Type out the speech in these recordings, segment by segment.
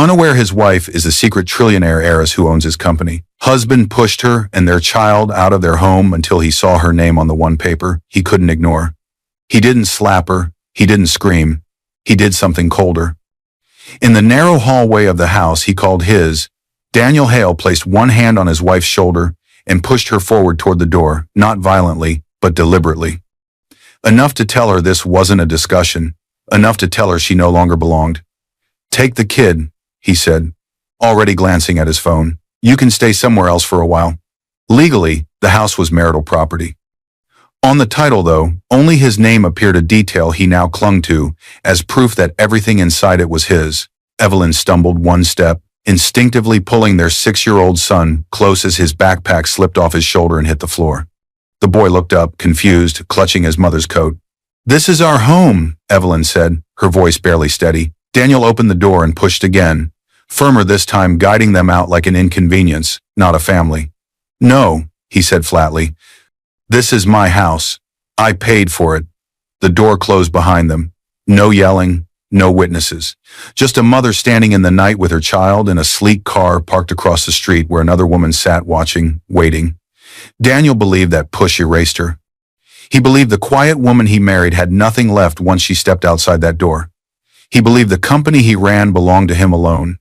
Unaware his wife is the secret trillionaire heiress who owns his company. Husband pushed her and their child out of their home until he saw her name on the one paper he couldn't ignore. He didn't slap her. He didn't scream. He did something colder. In the narrow hallway of the house he called his, Daniel Hale placed one hand on his wife's shoulder and pushed her forward toward the door, not violently, but deliberately. Enough to tell her this wasn't a discussion, enough to tell her she no longer belonged. "Take the kid," he said, already glancing at his phone. "You can stay somewhere else for a while." Legally, the house was marital property. On the title, though, only his name appeared, a detail he now clung to as proof that everything inside it was his. Evelyn stumbled one step, instinctively pulling their 6-year-old son close as his backpack slipped off his shoulder and hit the floor. The boy looked up, confused, clutching his mother's coat. "This is our home," Evelyn said, her voice barely steady. Daniel opened the door and pushed again, firmer this time, guiding them out like an inconvenience, not a family. "No," he said flatly. "This is my house. I paid for it." The door closed behind them. No yelling, no witnesses. Just a mother standing in the night with her child in a sleek car parked across the street where another woman sat watching, waiting. Daniel believed that push erased her. He believed the quiet woman he married had nothing left once she stepped outside that door. He believed the company he ran belonged to him alone.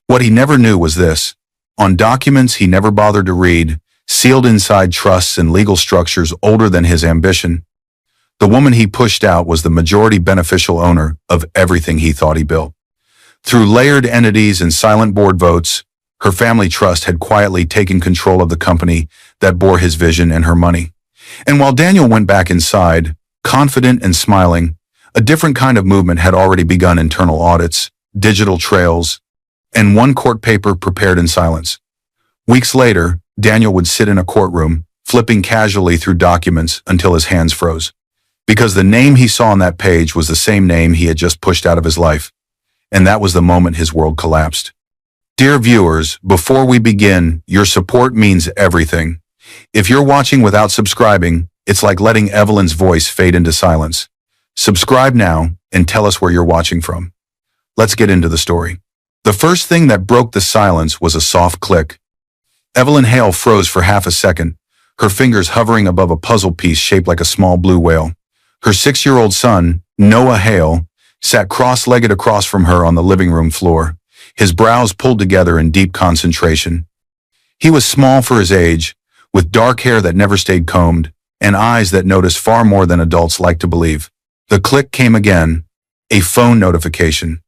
What he never knew was this. On documents he never bothered to read, sealed inside trusts and legal structures older than his ambition, the woman he pushed out was the majority beneficial owner of everything he thought he built. Through layered entities and silent board votes, her family trust had quietly taken control of the company that bore his vision and her money. And while Daniel went back inside, confident and smiling, a different kind of movement had already begun: internal audits, digital trails, and one court paper prepared in silence. Weeks later, Daniel would sit in a courtroom, flipping casually through documents until his hands froze. Because the name he saw on that page was the same name he had just pushed out of his life. And that was the moment his world collapsed. Dear viewers, before we begin, your support means everything. If you're watching without subscribing, it's like letting Evelyn's voice fade into silence. Subscribe now and tell us where you're watching from. Let's get into the story. The first thing that broke the silence was a soft click. Evelyn Hale froze for half a second, her fingers hovering above a puzzle piece shaped like a small blue whale. Her 6-year-old son, Noah Hale, sat cross-legged across from her on the living room floor, his brows pulled together in deep concentration. He was small for his age, with dark hair that never stayed combed, and eyes that noticed far more than adults like to believe. The click came again, a phone notification.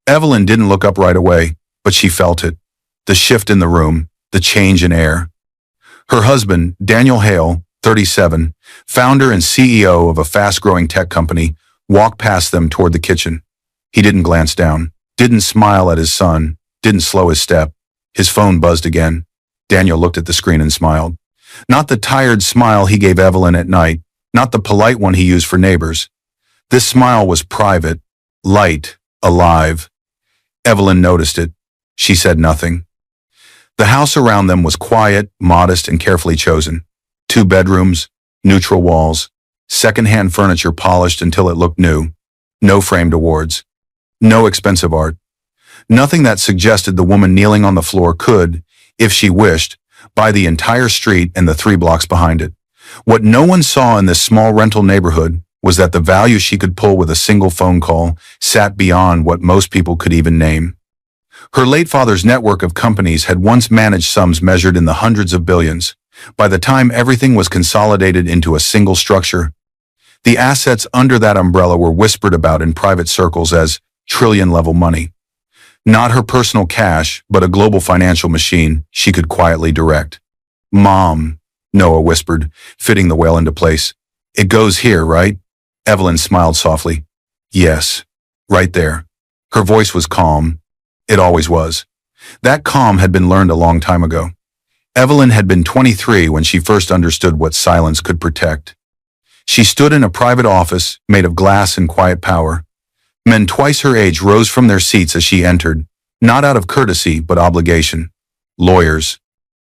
Evelyn didn't look up right away, but she felt it. The shift in the room, the change in air. Her husband, Daniel Hale, 37, founder and CEO of a fast-growing tech company, walked past them toward the kitchen. He didn't glance down, didn't smile at his son, didn't slow his step. His phone buzzed again. Daniel looked at the screen and smiled. Not the tired smile he gave Evelyn at night, not the polite one he used for neighbors. This smile was private, light, alive. Evelyn noticed it. She said nothing. The house around them was quiet, modest, and carefully chosen. 2 bedrooms, neutral walls, second-hand furniture polished until it looked new. No framed awards. No expensive art. Nothing that suggested the woman kneeling on the floor could, if she wished, buy the entire street and the 3 blocks behind it. What no one saw in this small rental neighborhood was that the value she could pull with a single phone call sat beyond what most people could even name. Her late father's network of companies had once managed sums measured in the hundreds of billions. By the time everything was consolidated into a single structure, the assets under that umbrella were whispered about in private circles as trillion-level money. Not her personal cash, but a global financial machine she could quietly direct. "Mom," Noah whispered, fitting the whale into place. "It goes here, right?" Evelyn smiled softly. "Yes, right there." Her voice was calm. It always was. That calm had been learned a long time ago. Evelyn had been 23 when she first understood what silence could protect. She stood in a private office made of glass and quiet power. Men twice her age rose from their seats as she entered, not out of courtesy but obligation. Lawyers,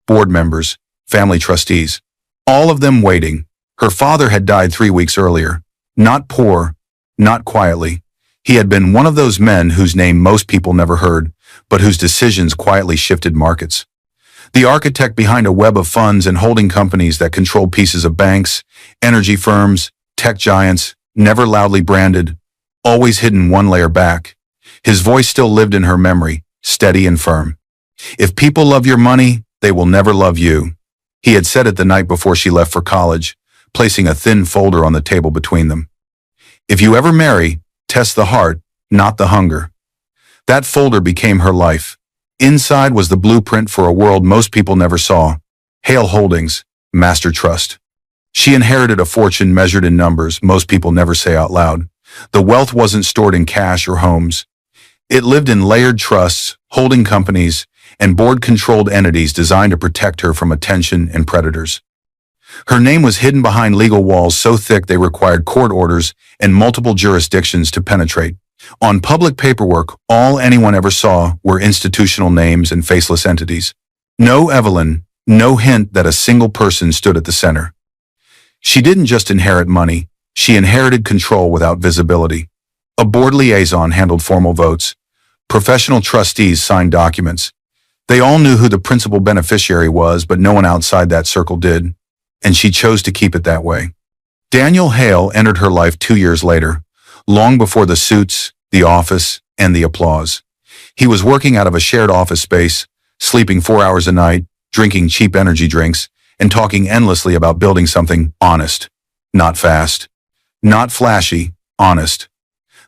board members, family trustees, all of them waiting. Her father had died 3 weeks earlier. Not poor, not quietly. He had been one of those men whose name most people never heard, but whose decisions quietly shifted markets. The architect behind a web of funds and holding companies that controlled pieces of banks, energy firms, tech giants, never loudly branded, always hidden one layer back. His voice still lived in her memory, steady and firm. If people love your money, they will never love you. He had said it the night before she left for college, placing a thin folder on the table between them. If you ever marry, test the heart, not the hunger. That folder became her life. Inside was the blueprint for a world most people never saw. Hale Holdings, Master Trust. She inherited a fortune measured in numbers most people never say out loud. The wealth wasn't stored in cash or homes. It lived in layered trusts, holding companies, and board-controlled entities designed to protect her from attention and predators. Her name was hidden behind legal walls so thick they required court orders and multiple jurisdictions to penetrate. On public paperwork, all anyone ever saw were institutional names and faceless entities. No Evelyn, no hint that a single person stood at the center. She didn't just inherit money, she inherited control without visibility. A board liaison handled formal votes. Professional trustees signed documents. They all knew who the principal beneficiary was, but no one outside that circle did, and she chose to keep it that way. Daniel Hale entered her life 2 years later, long before the suits, the office, and the applause. He was working out of a shared office space, sleeping 4 hours a night, drinking cheap energy drinks, and talking endlessly about building something honest. Not fast. Not flashy, honest.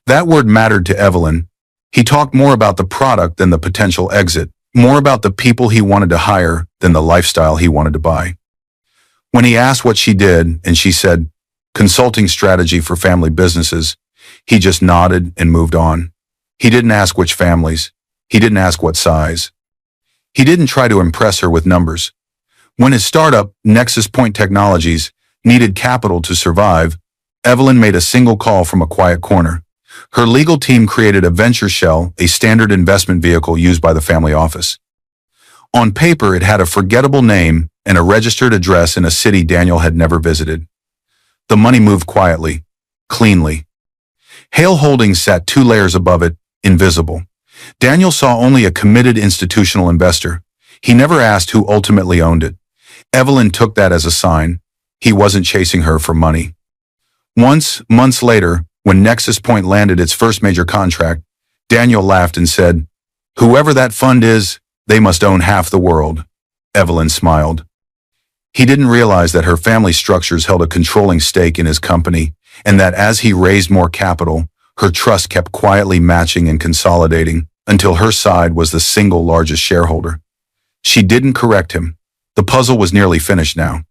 That word mattered to Evelyn. He talked more about the product than the potential exit, more about the people he wanted to hire than the lifestyle he wanted to buy. When he asked what she did, and she said, consulting strategy for family businesses, he just nodded and moved on. He didn't ask which families. He didn't ask what size. He didn't try to impress her with numbers. When his startup, Nexus Point Technologies, needed capital to survive, Evelyn made a single call from a quiet corner. Her legal team created a venture shell, a standard investment vehicle used by the family office. On paper, it had a forgettable name and a registered address in a city Daniel had never visited. The money moved quietly, cleanly. Hale Holdings sat 2 layers above it, invisible. Daniel saw only a committed institutional investor. He never asked who ultimately owned it. Evelyn took that as a sign. He wasn't chasing her for money. Once, months later, when Nexus Point landed its first major contract, Daniel laughed and said, "Whoever that fund is, they must own half the world." Evelyn smiled. He didn't realize that her family structures held a controlling stake in his company, and that as he raised more capital, her trust kept quietly matching and consolidating until her side was the single largest shareholder. She didn't correct him. The puzzle was nearly finished now.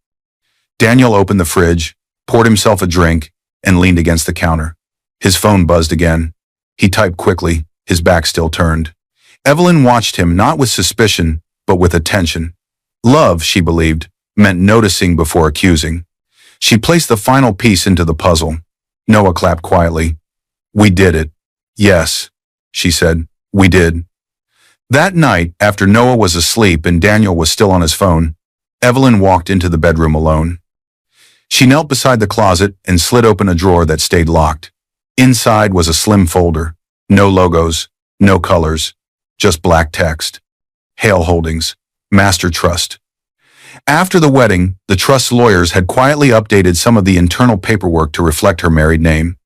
Daniel opened the fridge, poured himself a drink, and leaned against the counter. His phone buzzed again. He typed quickly, his back still turned. Evelyn watched him not with suspicion, but with attention. Love, she believed, meant noticing before accusing. She placed the final piece into the puzzle. Noah clapped quietly. "We did it." "Yes," she said, "we did." That night, after Noah was asleep and Daniel was still on his phone, Evelyn walked into the bedroom alone. She knelt beside the closet and slid open a drawer that stayed locked. Inside was a slim folder. No logos, no colors, just black text. Hale Holdings, Master Trust. After the wedding, the trust's lawyers had quietly updated some of the internal paperwork to reflect her married name.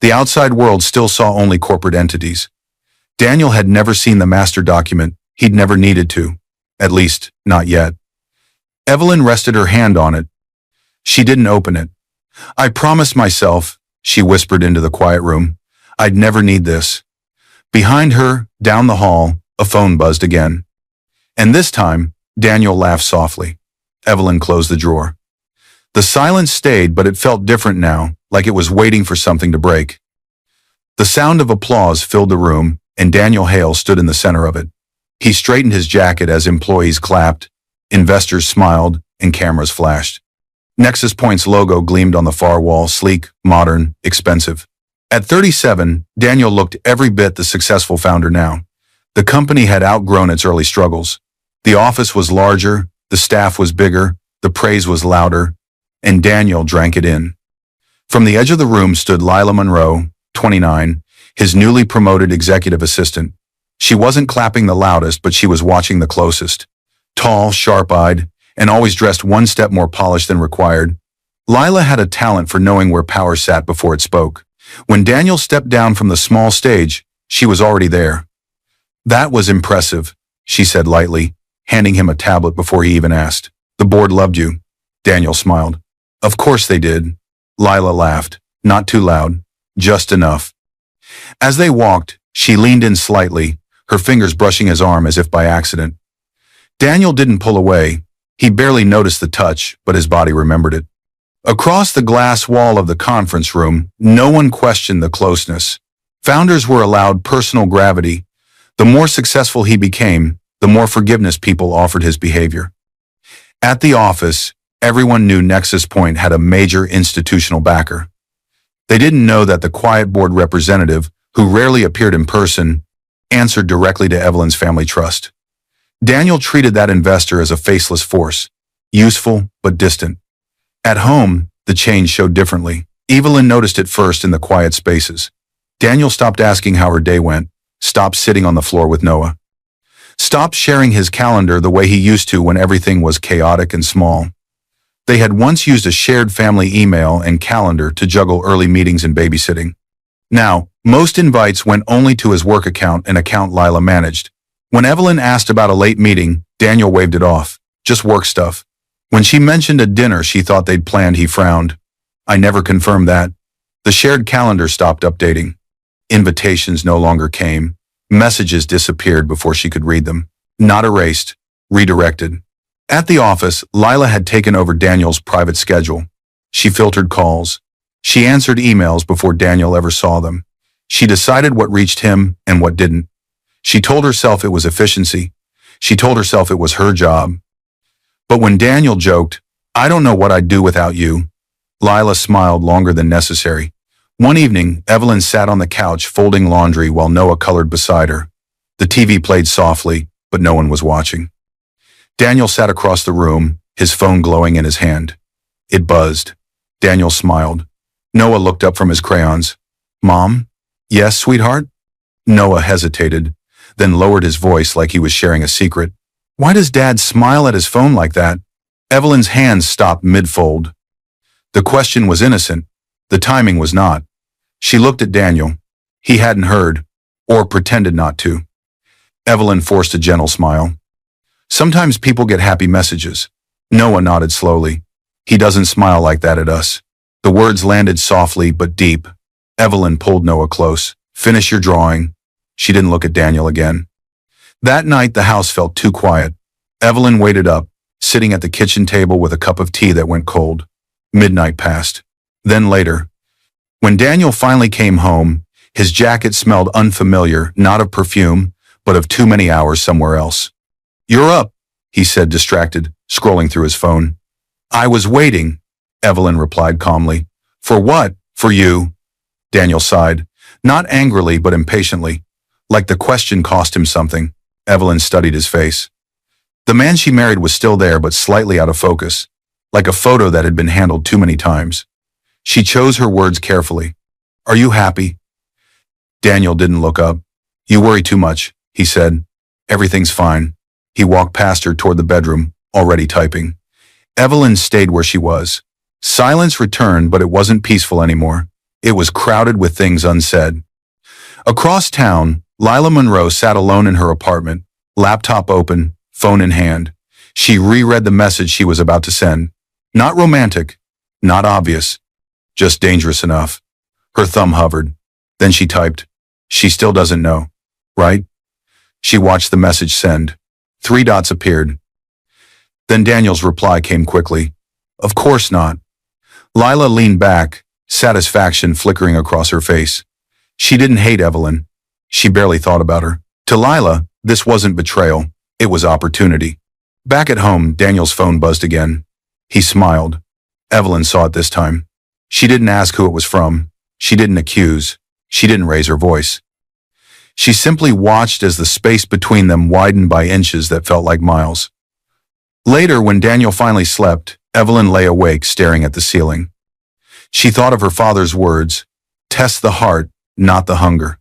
The outside world still saw only corporate entities. Daniel had never seen the master document. He'd never needed to. At least, not yet. Evelyn rested her hand on it. She didn't open it. "I promised myself," she whispered into the quiet room, "I'd never need this." Behind her, down the hall, a phone buzzed again. And this time, Daniel laughed softly. Evelyn closed the drawer. The silence stayed, but it felt different now, like it was waiting for something to break. The sound of applause filled the room, and Daniel Hale stood in the center of it. He straightened his jacket as employees clapped, investors smiled, and cameras flashed. Nexus Point's logo gleamed on the far wall, sleek, modern, expensive. At 37, Daniel looked every bit the successful founder now. The company had outgrown its early struggles. The office was larger, the staff was bigger, the praise was louder, and Daniel drank it in. From the edge of the room stood Lila Monroe, 29, his newly promoted executive assistant. She wasn't clapping the loudest, but she was watching the closest. Tall, sharp-eyed, and always dressed one step more polished than required. Lila had a talent for knowing where power sat before it spoke. When Daniel stepped down from the small stage, she was already there. "That was impressive," she said lightly, handing him a tablet before he even asked. "The board loved you." Daniel smiled. "Of course they did." Lila laughed, not too loud, just enough. As they walked, she leaned in slightly, her fingers brushing his arm as if by accident. Daniel didn't pull away. He barely noticed the touch, but his body remembered it. Across the glass wall of the conference room, no one questioned the closeness. Founders were allowed personal gravity. The more successful he became, the more forgiveness people offered his behavior. At the office, everyone knew Nexus Point had a major institutional backer. They didn't know that the quiet board representative, who rarely appeared in person, answered directly to Evelyn's family trust. Daniel treated that investor as a faceless force, useful but distant. At home, the change showed differently. Evelyn noticed it first in the quiet spaces. Daniel stopped asking how her day went, stopped sitting on the floor with Noah, stopped sharing his calendar the way he used to when everything was chaotic and small. They had once used a shared family email and calendar to juggle early meetings and babysitting. Now, most invites went only to his work account, an account Lila managed. When Evelyn asked about a late meeting, Daniel waved it off. Just work stuff. When she mentioned a dinner she thought they'd planned, he frowned. "I never confirmed that." The shared calendar stopped updating. Invitations no longer came. Messages disappeared before she could read them. Not erased, redirected. At the office, Lila had taken over Daniel's private schedule. She filtered calls. She answered emails before Daniel ever saw them. She decided what reached him and what didn't. She told herself it was efficiency. She told herself it was her job. But when Daniel joked, "I don't know what I'd do without you," Lila smiled longer than necessary. One evening, Evelyn sat on the couch folding laundry while Noah colored beside her. The TV played softly, but no one was watching. Daniel sat across the room, his phone glowing in his hand. It buzzed. Daniel smiled. Noah looked up from his crayons. "Mom?" "Yes, sweetheart?" Noah hesitated, then lowered his voice like he was sharing a secret. "Why does Dad smile at his phone like that?" Evelyn's hands stopped mid-fold. The question was innocent. The timing was not. She looked at Daniel. He hadn't heard, or pretended not to. Evelyn forced a gentle smile. "Sometimes people get happy messages." Noah nodded slowly. "He doesn't smile like that at us." The words landed softly but deep. Evelyn pulled Noah close. "Finish your drawing." She didn't look at Daniel again. That night the house felt too quiet. Evelyn waited up, sitting at the kitchen table with a cup of tea that went cold. Midnight passed. Then later, when Daniel finally came home, his jacket smelled unfamiliar, not of perfume, but of too many hours somewhere else. "You're up," he said, distracted, scrolling through his phone. "I was waiting," Evelyn replied calmly. "For what? For you." Daniel sighed, not angrily but impatiently. Like the question cost him something. Evelyn studied his face. The man she married was still there but slightly out of focus, like a photo that had been handled too many times. She chose her words carefully. "Are you happy?" Daniel didn't look up. "You worry too much," he said. "Everything's fine." He walked past her toward the bedroom, already typing. Evelyn stayed where she was. Silence returned, but it wasn't peaceful anymore. It was crowded with things unsaid. Across town, Lila Monroe sat alone in her apartment, laptop open, phone in hand. She reread the message she was about to send. Not romantic, not obvious, just dangerous enough. Her thumb hovered. Then she typed, "She still doesn't know, right?" She watched the message send. 3 dots appeared. Then Daniel's reply came quickly. "Of course not." Lila leaned back, satisfaction flickering across her face. She didn't hate Evelyn. She barely thought about her. To Lila, this wasn't betrayal. It was opportunity. Back at home, Daniel's phone buzzed again. He smiled. Evelyn saw it this time. She didn't ask who it was from. She didn't accuse. She didn't raise her voice. She simply watched as the space between them widened by inches that felt like miles. Later, when Daniel finally slept, Evelyn lay awake staring at the ceiling. She thought of her father's words, "Test the heart, not the hunger."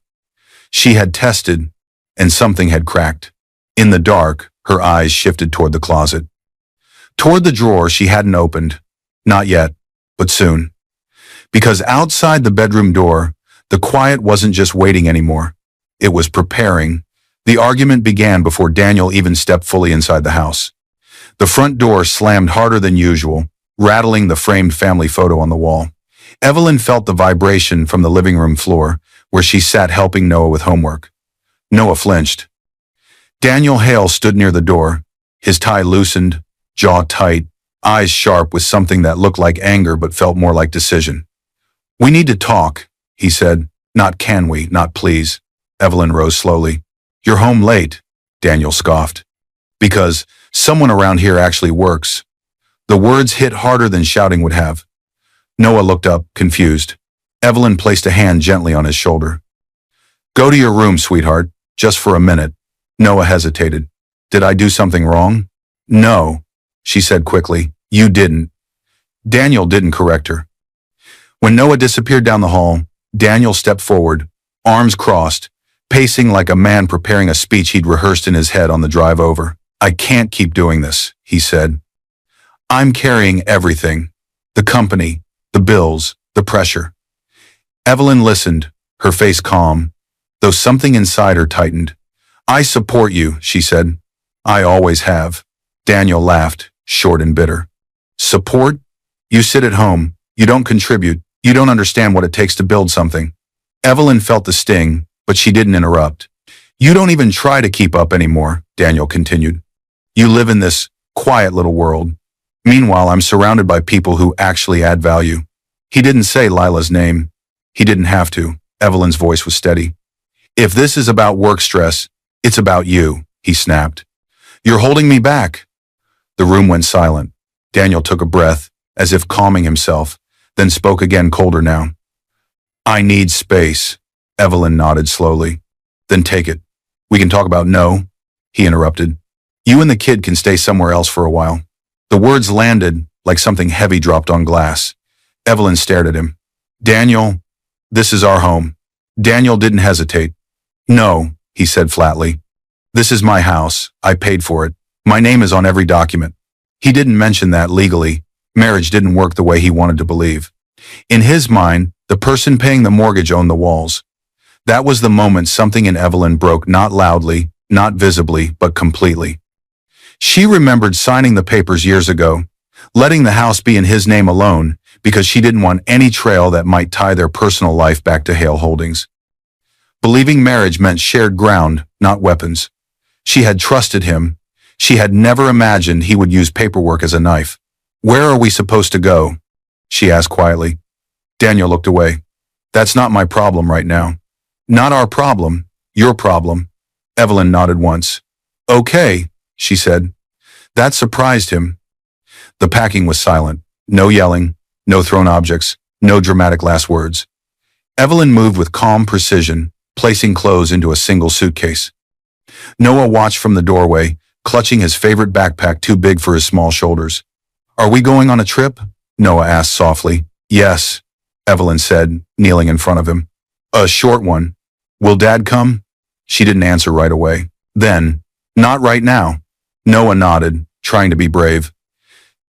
She had tested, and something had cracked. In the dark, her eyes shifted toward the closet. Toward the drawer she hadn't opened. Not yet, but soon. Because outside the bedroom door, the quiet wasn't just waiting anymore. It was preparing. The argument began before Daniel even stepped fully inside the house. The front door slammed harder than usual, rattling the framed family photo on the wall. Evelyn felt the vibration from the living room floor, where she sat helping Noah with homework. Noah flinched. Daniel Hale stood near the door, his tie loosened, jaw tight, eyes sharp with something that looked like anger but felt more like decision. "We need to talk," he said. "Not can we, not please." Evelyn rose slowly. "You're home late," Daniel scoffed. "Because someone around here actually works." The words hit harder than shouting would have. Noah looked up, confused. Evelyn placed a hand gently on his shoulder. "Go to your room, sweetheart, just for a minute." Noah hesitated. "Did I do something wrong?" "No," she said quickly. "You didn't." Daniel didn't correct her. When Noah disappeared down the hall, Daniel stepped forward, arms crossed, pacing like a man preparing a speech he'd rehearsed in his head on the drive over. "I can't keep doing this," he said. "I'm carrying everything. The company, the bills, the pressure." Evelyn listened, her face calm, though something inside her tightened. "I support you," she said. "I always have." Daniel laughed, short and bitter. "Support? You sit at home, you don't contribute, you don't understand what it takes to build something." Evelyn felt the sting, but she didn't interrupt. "You don't even try to keep up anymore," Daniel continued. "You live in this quiet little world. Meanwhile, I'm surrounded by people who actually add value." He didn't say Lila's name. He didn't have to. Evelyn's voice was steady. "If this is about work stress, it's about you," he snapped. "You're holding me back." The room went silent. Daniel took a breath, as if calming himself, then spoke again, colder now. "I need space." Evelyn nodded slowly. "Then take it. We can talk about no," he interrupted. "You and the kid can stay somewhere else for a while." The words landed like something heavy dropped on glass. Evelyn stared at him. "Daniel, this is our home." Daniel didn't hesitate. "No," he said flatly. "This is my house. I paid for it. My name is on every document." He didn't mention that legally. Marriage didn't work the way he wanted to believe. In his mind, the person paying the mortgage owned the walls. That was the moment something in Evelyn broke, not loudly, not visibly, but completely. She remembered signing the papers years ago, letting the house be in his name alone, because she didn't want any trail that might tie their personal life back to Hale Holdings. Believing marriage meant shared ground, not weapons. She had trusted him. She had never imagined he would use paperwork as a knife. "Where are we supposed to go?" she asked quietly. Daniel looked away. "That's not my problem right now." "Not our problem, your problem." Evelyn nodded once. "Okay," she said. That surprised him. The packing was silent. No yelling, no thrown objects, no dramatic last words. Evelyn moved with calm precision, placing clothes into a single suitcase. Noah watched from the doorway, clutching his favorite backpack too big for his small shoulders. "Are we going on a trip?" Noah asked softly. "Yes," Evelyn said, kneeling in front of him. "A short one. Will Dad come?" She didn't answer right away. Then, "Not right now." Noah nodded, trying to be brave.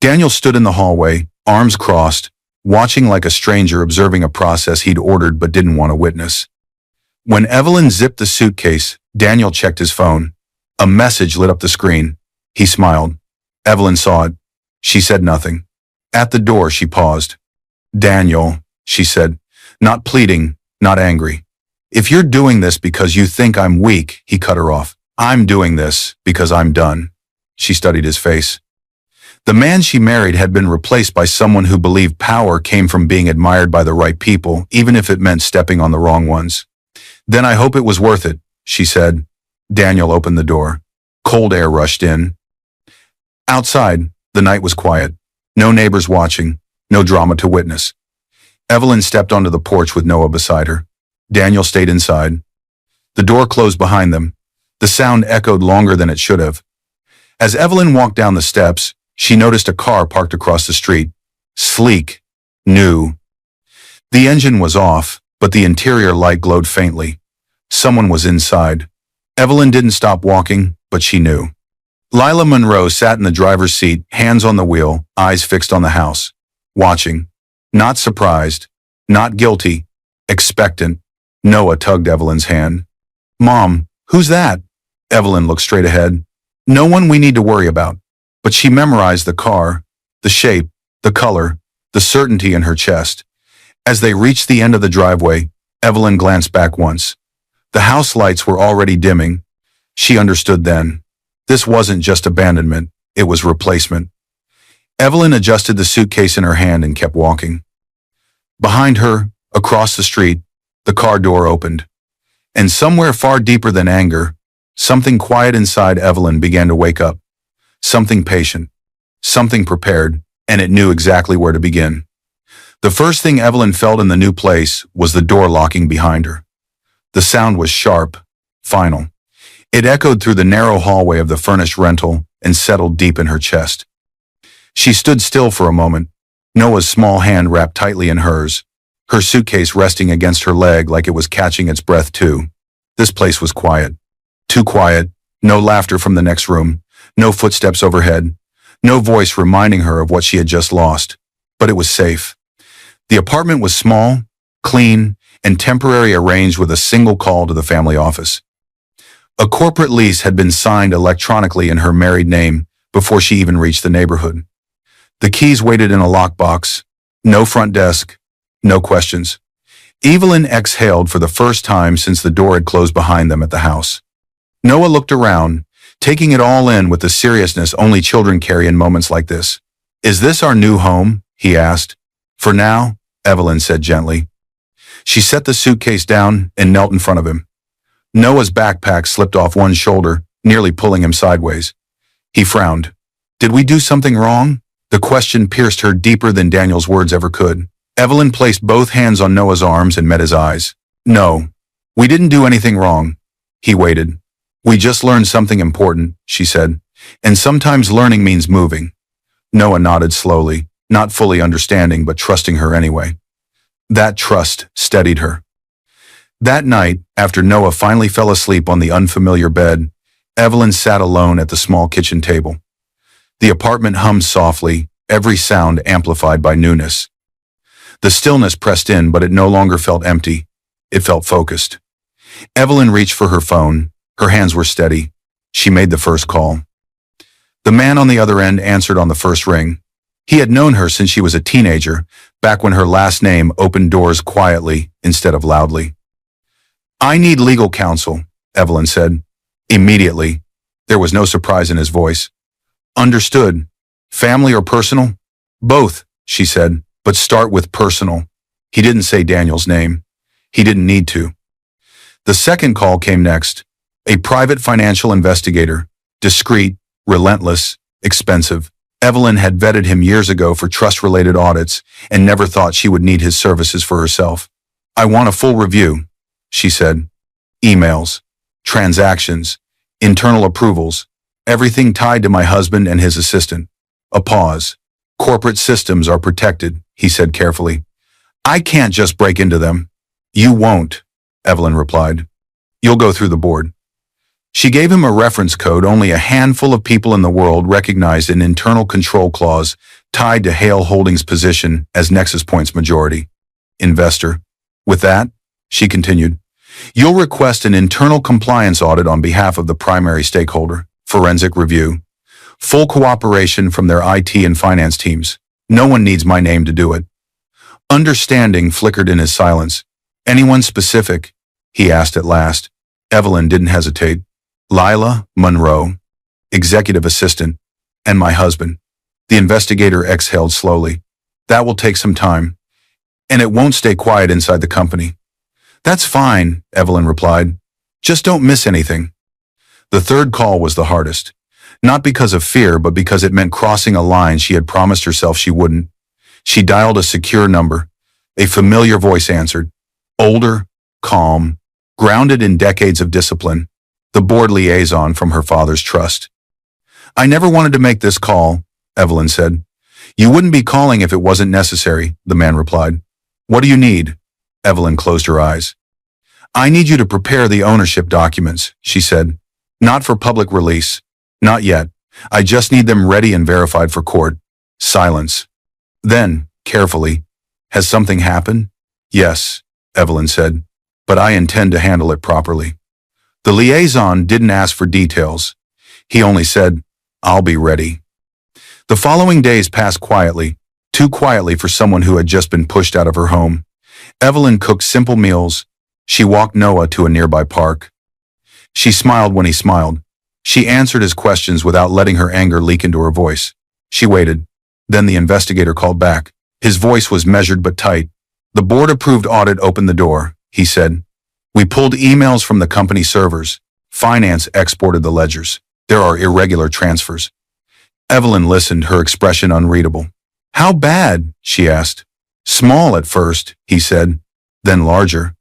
Daniel stood in the hallway, arms crossed, watching like a stranger observing a process he'd ordered but didn't want to witness. When Evelyn zipped the suitcase, Daniel checked his phone. A message lit up the screen. He smiled. Evelyn saw it. She said nothing. At the door, she paused. "Daniel," she said, not pleading, not angry. "If you're doing this because you think I'm weak," he cut her off. "I'm doing this because I'm done." She studied his face. The man she married had been replaced by someone who believed power came from being admired by the right people, even if it meant stepping on the wrong ones. "Then I hope it was worth it," she said. Daniel opened the door. Cold air rushed in. Outside, the night was quiet. No neighbors watching, no drama to witness. Evelyn stepped onto the porch with Noah beside her. Daniel stayed inside. The door closed behind them. The sound echoed longer than it should have. As Evelyn walked down the steps, she noticed a car parked across the street. Sleek. New. The engine was off, but the interior light glowed faintly. Someone was inside. Evelyn didn't stop walking, but she knew. Lila Monroe sat in the driver's seat, hands on the wheel, eyes fixed on the house. Watching. Not surprised. Not guilty. Expectant. Noah tugged Evelyn's hand. "Mom, who's that?" Evelyn looked straight ahead. "No one we need to worry about." But she memorized the car, the shape, the color, the certainty in her chest. As they reached the end of the driveway, Evelyn glanced back once. The house lights were already dimming. She understood then. This wasn't just abandonment, it was replacement. Evelyn adjusted the suitcase in her hand and kept walking. Behind her, across the street, the car door opened. And somewhere far deeper than anger, something quiet inside Evelyn began to wake up. Something patient, something prepared, and it knew exactly where to begin. The first thing Evelyn felt in the new place was the door locking behind her. The sound was sharp, final. It echoed through the narrow hallway of the furnished rental and settled deep in her chest. She stood still for a moment, Noah's small hand wrapped tightly in hers, her suitcase resting against her leg like it was catching its breath too. This place was quiet. Too quiet, no laughter from the next room, no footsteps overhead, no voice reminding her of what she had just lost. But it was safe. The apartment was small, clean, and temporarily arranged with a single call to the family office. A corporate lease had been signed electronically in her married name before she even reached the neighborhood. The keys waited in a lockbox. No front desk. No questions. Evelyn exhaled for the first time since the door had closed behind them at the house. Noah looked around, taking it all in with the seriousness only children carry in moments like this. "Is this our new home?" he asked. "For now," Evelyn said gently. She set the suitcase down and knelt in front of him. Noah's backpack slipped off one shoulder, nearly pulling him sideways. He frowned. "Did we do something wrong?" The question pierced her deeper than Daniel's words ever could. Evelyn placed both hands on Noah's arms and met his eyes. "No, we didn't do anything wrong." He waited. "We just learned something important," she said. "And sometimes learning means moving." Noah nodded slowly, not fully understanding but trusting her anyway. That trust steadied her. That night, after Noah finally fell asleep on the unfamiliar bed, Evelyn sat alone at the small kitchen table. The apartment hummed softly, every sound amplified by newness. The stillness pressed in, but it no longer felt empty. It felt focused. Evelyn reached for her phone. Her hands were steady. She made the first call. The man on the other end answered on the first ring. He had known her since she was a teenager, back when her last name opened doors quietly instead of loudly. "I need legal counsel," Evelyn said. Immediately, there was no surprise in his voice. "Understood. Family or personal?" "Both," she said, "but start with personal." He didn't say Daniel's name. He didn't need to. The second call came next. A private financial investigator. Discreet, relentless, expensive. Evelyn had vetted him years ago for trust-related audits and never thought she would need his services for herself. "I want a full review," she said. "Emails, transactions, internal approvals, everything tied to my husband and his assistant." A pause. "Corporate systems are protected," he said carefully. "I can't just break into them." "You won't," Evelyn replied. "You'll go through the board." She gave him a reference code only a handful of people in the world recognized, an internal control clause tied to Hale Holdings' position as Nexus Point's majority investor. "With that," she continued, "you'll request an internal compliance audit on behalf of the primary stakeholder, forensic review, full cooperation from their IT and finance teams. No one needs my name to do it." Understanding flickered in his silence. "Anyone specific?" he asked at last. Evelyn didn't hesitate. "Lila Monroe, executive assistant, and my husband." The investigator exhaled slowly. "That will take some time. And it won't stay quiet inside the company." "That's fine," Evelyn replied. "Just don't miss anything." The third call was the hardest. Not because of fear, but because it meant crossing a line she had promised herself she wouldn't. She dialed a secure number. A familiar voice answered. Older, calm, grounded in decades of discipline. The board liaison from her father's trust. "I never wanted to make this call," Evelyn said. "You wouldn't be calling if it wasn't necessary," the man replied. "What do you need?" Evelyn closed her eyes. I need you to prepare the ownership documents, she said. Not for public release. Not yet. I just need them ready and verified for court. Silence. Then, carefully, has something happened? Yes, Evelyn said, but I intend to handle it properly. The liaison didn't ask for details. He only said, I'll be ready. The following days passed quietly, too quietly for someone who had just been pushed out of her home. Evelyn cooked simple meals. She walked Noah to a nearby park. She smiled when he smiled. She answered his questions without letting her anger leak into her voice. She waited. Then the investigator called back. His voice was measured but tight. The board-approved audit opened the door, he said. We pulled emails from the company servers. Finance exported the ledgers. There are irregular transfers. Evelyn listened, her expression unreadable. How bad? She asked. Small at first, he said, then larger.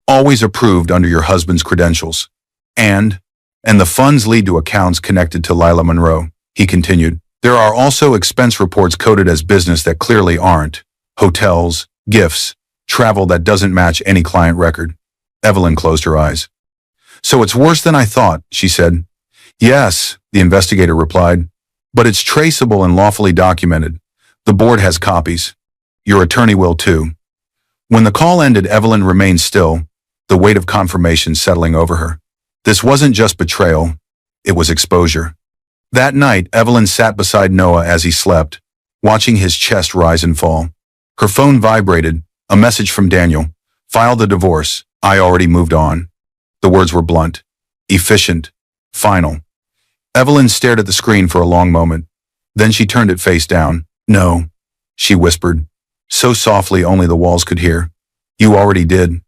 Always approved under your husband's credentials. And the funds lead to accounts connected to Lila Monroe, he continued. There are also expense reports coded as business that clearly aren't. Hotels, gifts, travel that doesn't match any client record. Evelyn closed her eyes. So it's worse than I thought, she said. Yes, the investigator replied, but it's traceable and lawfully documented. The board has copies. Your attorney will too. When the call ended, Evelyn remained still, the weight of confirmation settling over her. This wasn't just betrayal, it was exposure. That night, Evelyn sat beside Noah as he slept, watching his chest rise and fall. Her phone vibrated, a message from Daniel. File the divorce. I already moved on. The words were blunt, efficient, final. Evelyn stared at the screen for a long moment. Then she turned it face down. No, she whispered, so softly only the walls could hear. You already did.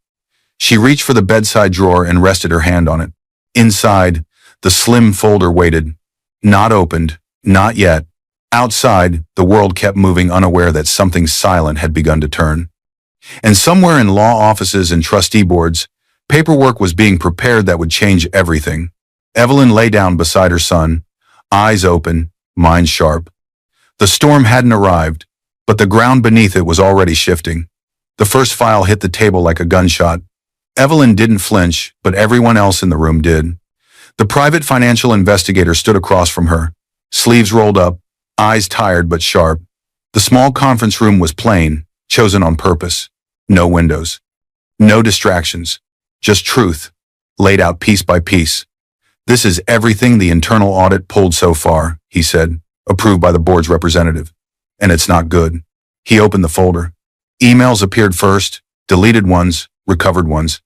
She reached for the bedside drawer and rested her hand on it. Inside, the slim folder waited. Not opened, not yet. Outside, the world kept moving, unaware that something silent had begun to turn. And somewhere in law offices and trustee boards, paperwork was being prepared that would change everything. Evelyn lay down beside her son, eyes open, mind sharp. The storm hadn't arrived, but the ground beneath it was already shifting. The first file hit the table like a gunshot. Evelyn didn't flinch, but everyone else in the room did. The private financial investigator stood across from her, sleeves rolled up, eyes tired but sharp. The small conference room was plain, chosen on purpose. No windows. No distractions. Just truth, laid out piece by piece. This is everything the internal audit pulled so far, he said, approved by the board's representative. And it's not good. He opened the folder. Emails appeared first, deleted ones, recovered ones.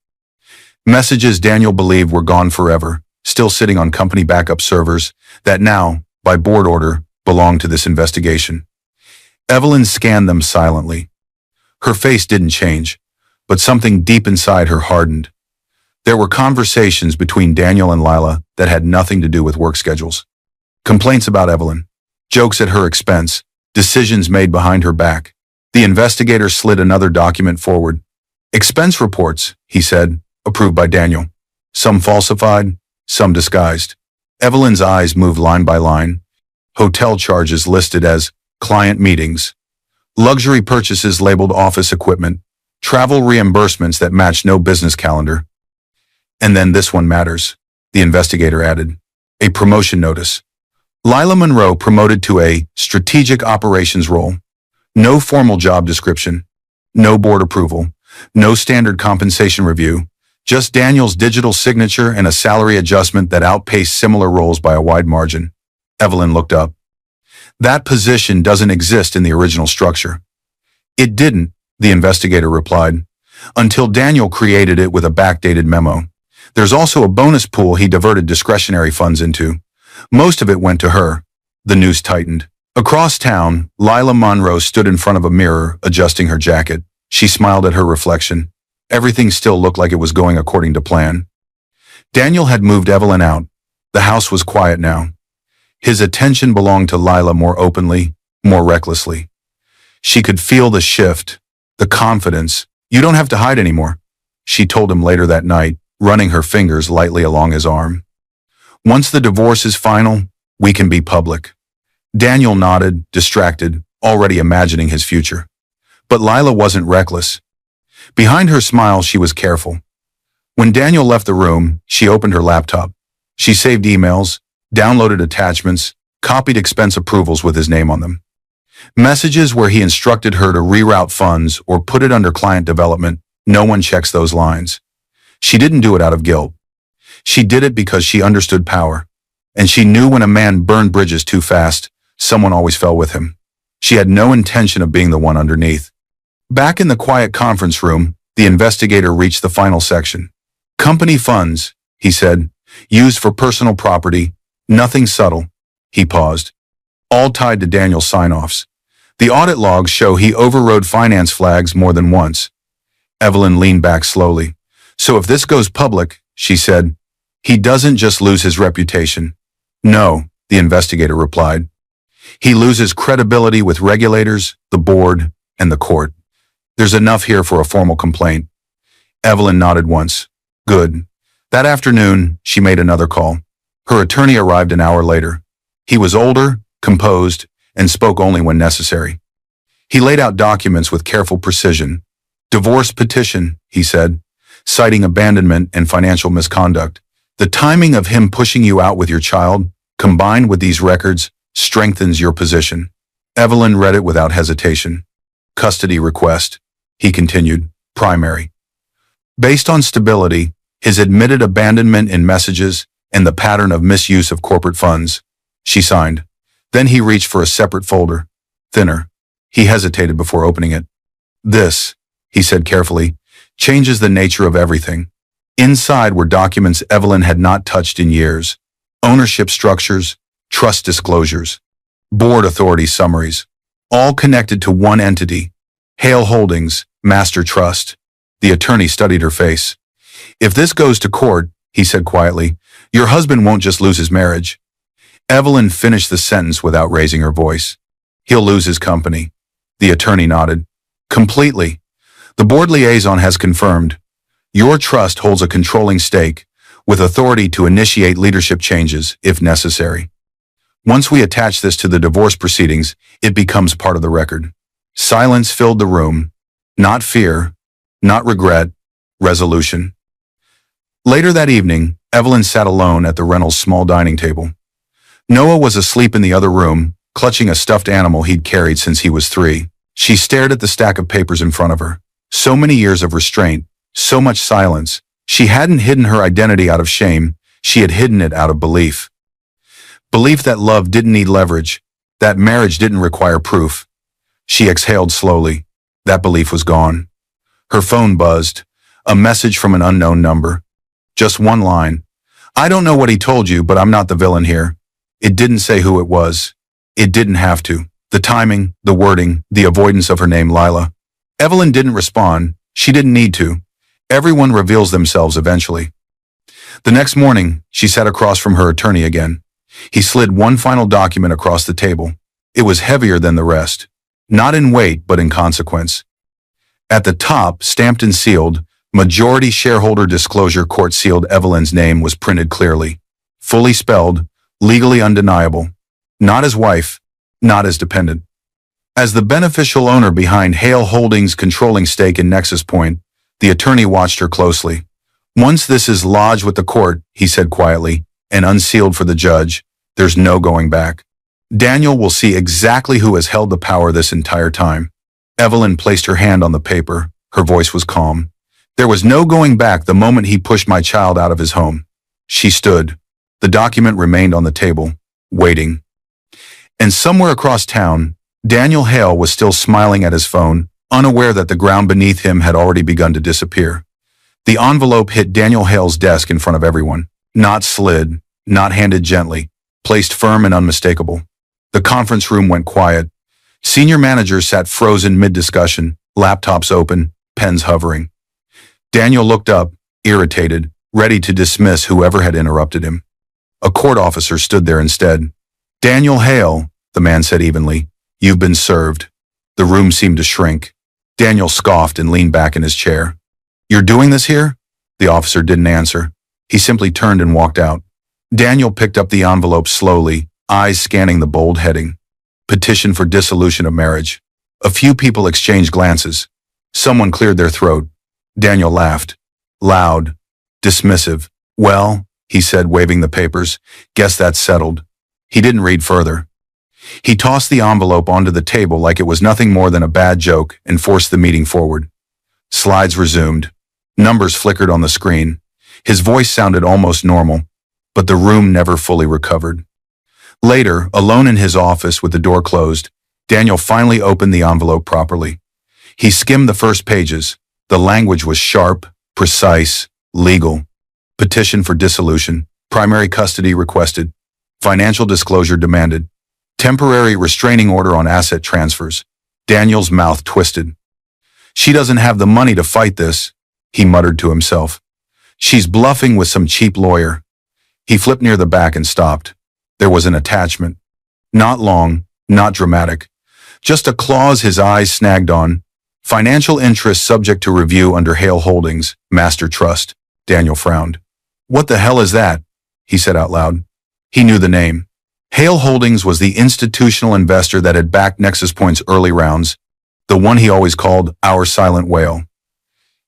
Messages Daniel believed were gone forever, still sitting on company backup servers that now, by board order, belonged to this investigation. Evelyn scanned them silently. Her face didn't change, but something deep inside her hardened. There were conversations between Daniel and Lila that had nothing to do with work schedules. Complaints about Evelyn, jokes at her expense, decisions made behind her back. The investigator slid another document forward. Expense reports, he said, approved by Daniel. Some falsified, some disguised. Evelyn's eyes moved line by line. Hotel charges listed as client meetings. Luxury purchases labeled office equipment. Travel reimbursements that matched no business calendar. And then this one matters, the investigator added. A promotion notice. Lila Monroe promoted to a strategic operations role. No formal job description. No board approval. No standard compensation review. Just Daniel's digital signature and a salary adjustment that outpaced similar roles by a wide margin. Evelyn looked up. That position doesn't exist in the original structure. It didn't, the investigator replied, until Daniel created it with a backdated memo. There's also a bonus pool he diverted discretionary funds into. Most of it went to her. The noose tightened. Across town, Lila Monroe stood in front of a mirror, adjusting her jacket. She smiled at her reflection. Everything still looked like it was going according to plan. Daniel had moved Evelyn out. The house was quiet now. His attention belonged to Lila more openly, more recklessly. She could feel the shift, the confidence. You don't have to hide anymore, she told him later that night, running her fingers lightly along his arm. Once the divorce is final, we can be public. Daniel nodded, distracted, already imagining his future. But Lila wasn't reckless. Behind her smile, she was careful. When Daniel left the room, she opened her laptop. She saved emails, downloaded attachments, copied expense approvals with his name on them. Messages where he instructed her to reroute funds or put it under client development. No one checks those lines. She didn't do it out of guilt. She did it because she understood power. And she knew when a man burned bridges too fast, someone always fell with him. She had no intention of being the one underneath. Back in the quiet conference room, the investigator reached the final section. Company funds, he said, used for personal property, nothing subtle. He paused. All tied to Daniel's sign-offs. The audit logs show he overrode finance flags more than once. Evelyn leaned back slowly. So if this goes public, she said, he doesn't just lose his reputation. No, the investigator replied. He loses credibility with regulators, the board, and the court. There's enough here for a formal complaint. Evelyn nodded once. Good. That afternoon, she made another call. Her attorney arrived an hour later. He was older, composed, and spoke only when necessary. He laid out documents with careful precision. Divorce petition, he said, citing abandonment and financial misconduct. The timing of him pushing you out with your child, combined with these records, strengthens your position. Evelyn read it without hesitation. Custody request, he continued, primary. Based on stability, his admitted abandonment in messages, and the pattern of misuse of corporate funds, she signed. Then he reached for a separate folder, thinner. He hesitated before opening it. This, he said carefully, changes the nature of everything. Inside were documents Evelyn had not touched in years. Ownership structures, trust disclosures, board authority summaries, all connected to one entity, Hale Holdings, Master Trust. The attorney studied her face. If this goes to court, he said quietly, your husband won't just lose his marriage. Evelyn finished the sentence without raising her voice. He'll lose his company. The attorney nodded. Completely. The board liaison has confirmed. Your trust holds a controlling stake, with authority to initiate leadership changes, if necessary. Once we attach this to the divorce proceedings, it becomes part of the record. Silence filled the room. Not fear, not regret, resolution. Later that evening, Evelyn sat alone at the Reynolds' small dining table. Noah was asleep in the other room, clutching a stuffed animal he'd carried since he was 3. She stared at the stack of papers in front of her. So many years of restraint, so much silence. She hadn't hidden her identity out of shame, she had hidden it out of belief. Belief that love didn't need leverage, that marriage didn't require proof. She exhaled slowly. That belief was gone. Her phone buzzed. A message from an unknown number. Just one line. I don't know what he told you, but I'm not the villain here. It didn't say who it was. It didn't have to. The timing, the wording, the avoidance of her name, Lila. Evelyn didn't respond. She didn't need to. Everyone reveals themselves eventually. The next morning, she sat across from her attorney again. He slid one final document across the table. It was heavier than the rest. Not in weight, but in consequence. At the top, stamped and sealed, Majority Shareholder Disclosure Court sealed Evelyn's name was printed clearly. Fully spelled, legally undeniable. Not as wife, not as dependent. As the beneficial owner behind Hale Holdings' controlling stake in Nexus Point, the attorney watched her closely. Once this is lodged with the court, he said quietly, and unsealed for the judge, there's no going back. Daniel will see exactly who has held the power this entire time. Evelyn placed her hand on the paper. Her voice was calm. There was no going back the moment he pushed my child out of his home. She stood. The document remained on the table, waiting. And somewhere across town, Daniel Hale was still smiling at his phone, unaware that the ground beneath him had already begun to disappear. The envelope hit Daniel Hale's desk in front of everyone. Not slid, not handed gently, placed firm and unmistakable. The conference room went quiet. Senior managers sat frozen mid-discussion, laptops open, pens hovering. Daniel looked up, irritated, ready to dismiss whoever had interrupted him. A court officer stood there instead. Daniel Hale, the man said evenly, you've been served. The room seemed to shrink. Daniel scoffed and leaned back in his chair. You're doing this here? The officer didn't answer. He simply turned and walked out. Daniel picked up the envelope slowly, eyes scanning the bold heading. Petition for dissolution of marriage. A few people exchanged glances. Someone cleared their throat. Daniel laughed. Loud, dismissive. Well, he said, waving the papers, guess that's settled. He didn't read further. He tossed the envelope onto the table like it was nothing more than a bad joke and forced the meeting forward. Slides resumed. Numbers flickered on the screen. His voice sounded almost normal, but the room never fully recovered. Later, alone in his office with the door closed, Daniel finally opened the envelope properly. He skimmed the first pages. The language was sharp, precise, legal. Petition for dissolution. Primary custody requested. Financial disclosure demanded. Temporary restraining order on asset transfers. Daniel's mouth twisted. She doesn't have the money to fight this, he muttered to himself. She's bluffing with some cheap lawyer. He flipped near the back and stopped. There was an attachment. Not long, not dramatic. Just a clause his eyes snagged on. Financial interest subject to review under Hale Holdings, Master Trust. Daniel frowned. What the hell is that? He said out loud. He knew the name. Hale Holdings was the institutional investor that had backed Nexus Point's early rounds, the one he always called our silent whale.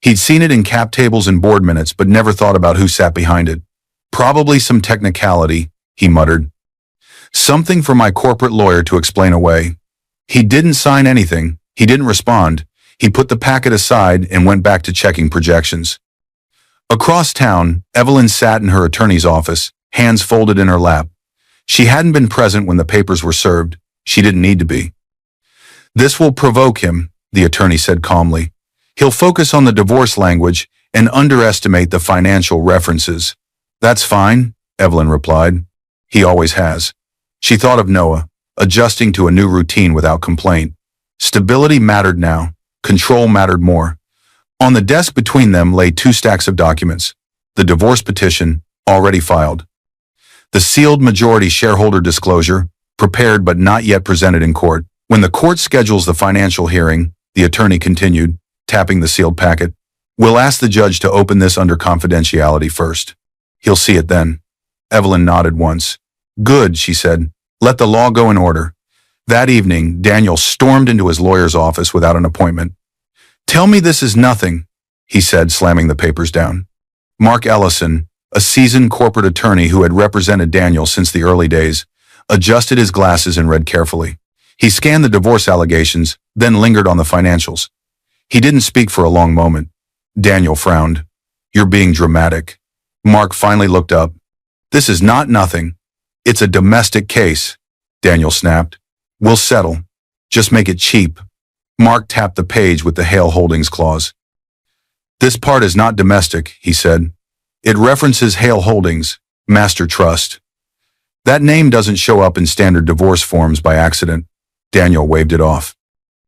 He'd seen it in cap tables and board minutes, but never thought about who sat behind it. Probably some technicality, he muttered. Something for my corporate lawyer to explain away. He didn't sign anything. He didn't respond. He put the packet aside and went back to checking projections. Across town, Evelyn sat in her attorney's office, hands folded in her lap. She hadn't been present when the papers were served. She didn't need to be. This will provoke him, the attorney said calmly. He'll focus on the divorce language and underestimate the financial references. That's fine, Evelyn replied. He always has. She thought of Noah, adjusting to a new routine without complaint. Stability mattered now. Control mattered more. On the desk between them lay 2 stacks of documents. The divorce petition, already filed. The sealed majority shareholder disclosure, prepared but not yet presented in court. When the court schedules the financial hearing, the attorney continued, tapping the sealed packet, we'll ask the judge to open this under confidentiality first. He'll see it then. Evelyn nodded once. Good, she said. Let the law go in order. That evening, Daniel stormed into his lawyer's office without an appointment. Tell me this is nothing, he said, slamming the papers down. Mark Ellison, a seasoned corporate attorney who had represented Daniel since the early days, adjusted his glasses and read carefully. He scanned the divorce allegations, then lingered on the financials. He didn't speak for a long moment. Daniel frowned. You're being dramatic. Mark finally looked up. This is not nothing. It's a domestic case, Daniel snapped. We'll settle. Just make it cheap. Mark tapped the page with the Hale Holdings clause. This part is not domestic, he said. It references Hale Holdings, Master Trust. That name doesn't show up in standard divorce forms by accident. Daniel waved it off.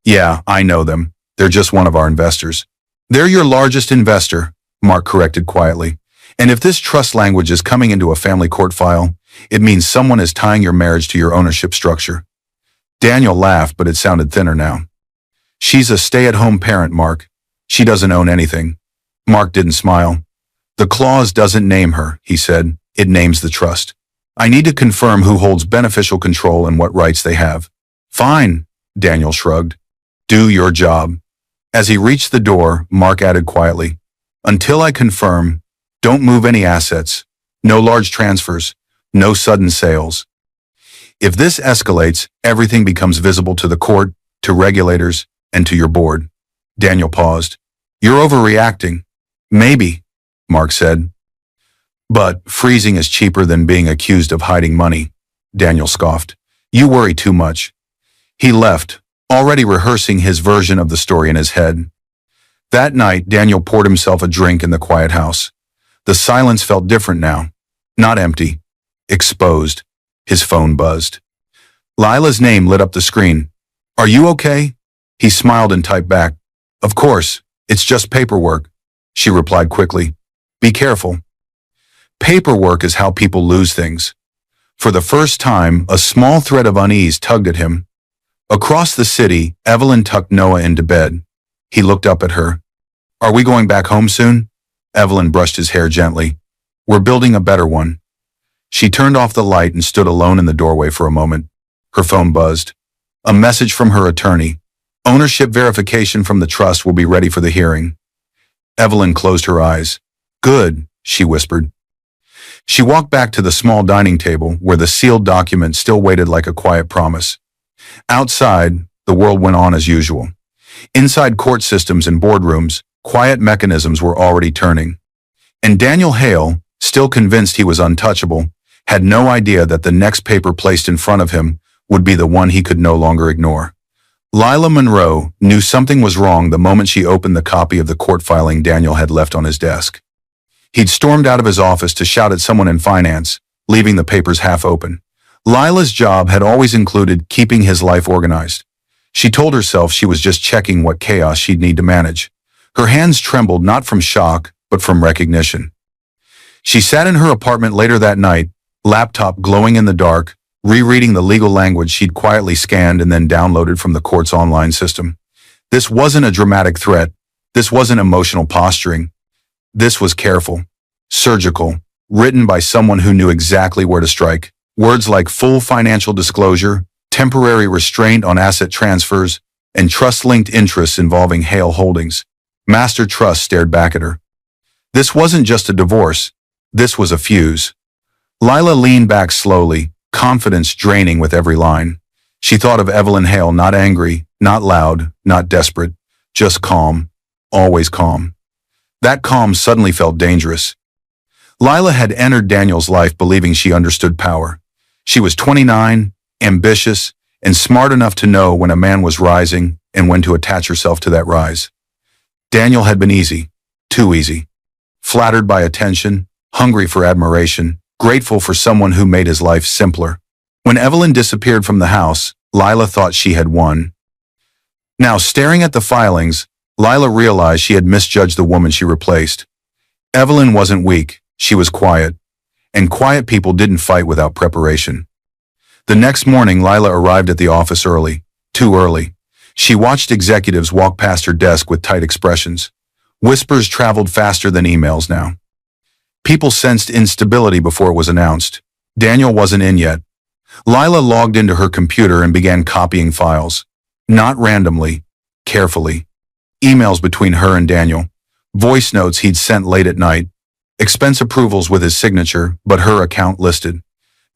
Yeah, I know them. They're just one of our investors. They're your largest investor, Mark corrected quietly. And if this trust language is coming into a family court file, it means someone is tying your marriage to your ownership structure. Daniel laughed, but it sounded thinner now. She's a stay-at-home parent, Mark. She doesn't own anything. Mark didn't smile. The clause doesn't name her, he said. It names the trust. I need to confirm who holds beneficial control and what rights they have. Fine, Daniel shrugged. Do your job. As he reached the door, Mark added quietly, until I confirm, don't move any assets. No large transfers. No sudden sales. If this escalates, everything becomes visible to the court, to regulators, and to your board. Daniel paused. You're overreacting. Maybe, Mark said. But freezing is cheaper than being accused of hiding money, Daniel scoffed. You worry too much. He left, already rehearsing his version of the story in his head. That night, Daniel poured himself a drink in the quiet house. The silence felt different now. Not empty. Exposed. His phone buzzed. Lila's name lit up the screen. Are you okay? He smiled and typed back. Of course, it's just paperwork, she replied quickly. Be careful. Paperwork is how people lose things. For the first time, a small thread of unease tugged at him. Across the city, Evelyn tucked Noah into bed. He looked up at her. Are we going back home soon? Evelyn brushed his hair gently. We're building a better one. She turned off the light and stood alone in the doorway for a moment. Her phone buzzed. A message from her attorney. Ownership verification from the trust will be ready for the hearing. Evelyn closed her eyes. Good, she whispered. She walked back to the small dining table where the sealed document still waited like a quiet promise. Outside, the world went on as usual. Inside court systems and boardrooms, quiet mechanisms were already turning. And Daniel Hale, still convinced he was untouchable, had no idea that the next paper placed in front of him would be the one he could no longer ignore. Lila Monroe knew something was wrong the moment she opened the copy of the court filing Daniel had left on his desk. He'd stormed out of his office to shout at someone in finance, leaving the papers half open. Lila's job had always included keeping his life organized. She told herself she was just checking what chaos she'd need to manage. Her hands trembled not from shock, but from recognition. She sat in her apartment later that night, laptop glowing in the dark, rereading the legal language she'd quietly scanned and then downloaded from the court's online system. This wasn't a dramatic threat. This wasn't emotional posturing. This was careful, surgical, written by someone who knew exactly where to strike. Words like full financial disclosure, temporary restraint on asset transfers, and trust-linked interests involving Hale Holdings. Master Trust stared back at her. This wasn't just a divorce. This was a fuse. Lila leaned back slowly, confidence draining with every line. She thought of Evelyn Hale, not angry, not loud, not desperate, just calm, always calm. That calm suddenly felt dangerous. Lila had entered Daniel's life believing she understood power. She was 29, ambitious, and smart enough to know when a man was rising and when to attach herself to that rise. Daniel had been easy, too easy. Flattered by attention, hungry for admiration, grateful for someone who made his life simpler. When Evelyn disappeared from the house, Lila thought she had won. Now, staring at the filings, Lila realized she had misjudged the woman she replaced. Evelyn wasn't weak, she was quiet. And quiet people didn't fight without preparation. The next morning, Lila arrived at the office early, too early. She watched executives walk past her desk with tight expressions. Whispers traveled faster than emails now. People sensed instability before it was announced. Daniel wasn't in yet. Lila logged into her computer and began copying files. Not randomly, carefully. Emails between her and Daniel. Voice notes he'd sent late at night. Expense approvals with his signature, but her account listed.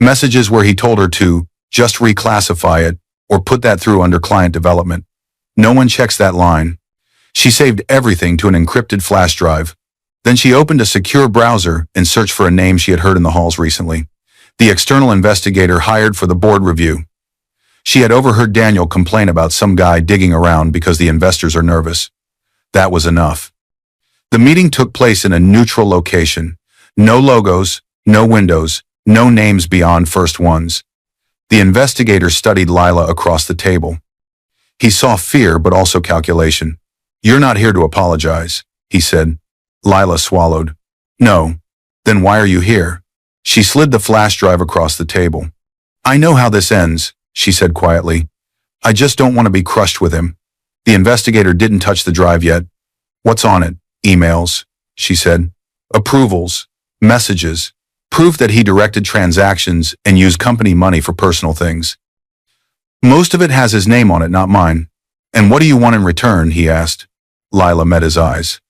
Messages where he told her to just reclassify it or put that through under client development. No one checks that line. She saved everything to an encrypted flash drive. Then she opened a secure browser and searched for a name she had heard in the halls recently. The external investigator hired for the board review. She had overheard Daniel complain about some guy digging around because the investors are nervous. That was enough. The meeting took place in a neutral location. No logos, no windows, no names beyond first ones. The investigator studied Lila across the table. He saw fear but also calculation. "You're not here to apologize," he said. Lila swallowed. "No. Then why are you here?" She slid the flash drive across the table. "I know how this ends," she said quietly. "I just don't want to be crushed with him." The investigator didn't touch the drive yet. "What's on it?" "Emails," she said. "Approvals, messages, proof that he directed transactions and used company money for personal things. Most of it has his name on it, not mine." "And what do you want in return?" he asked. Lila met his eyes.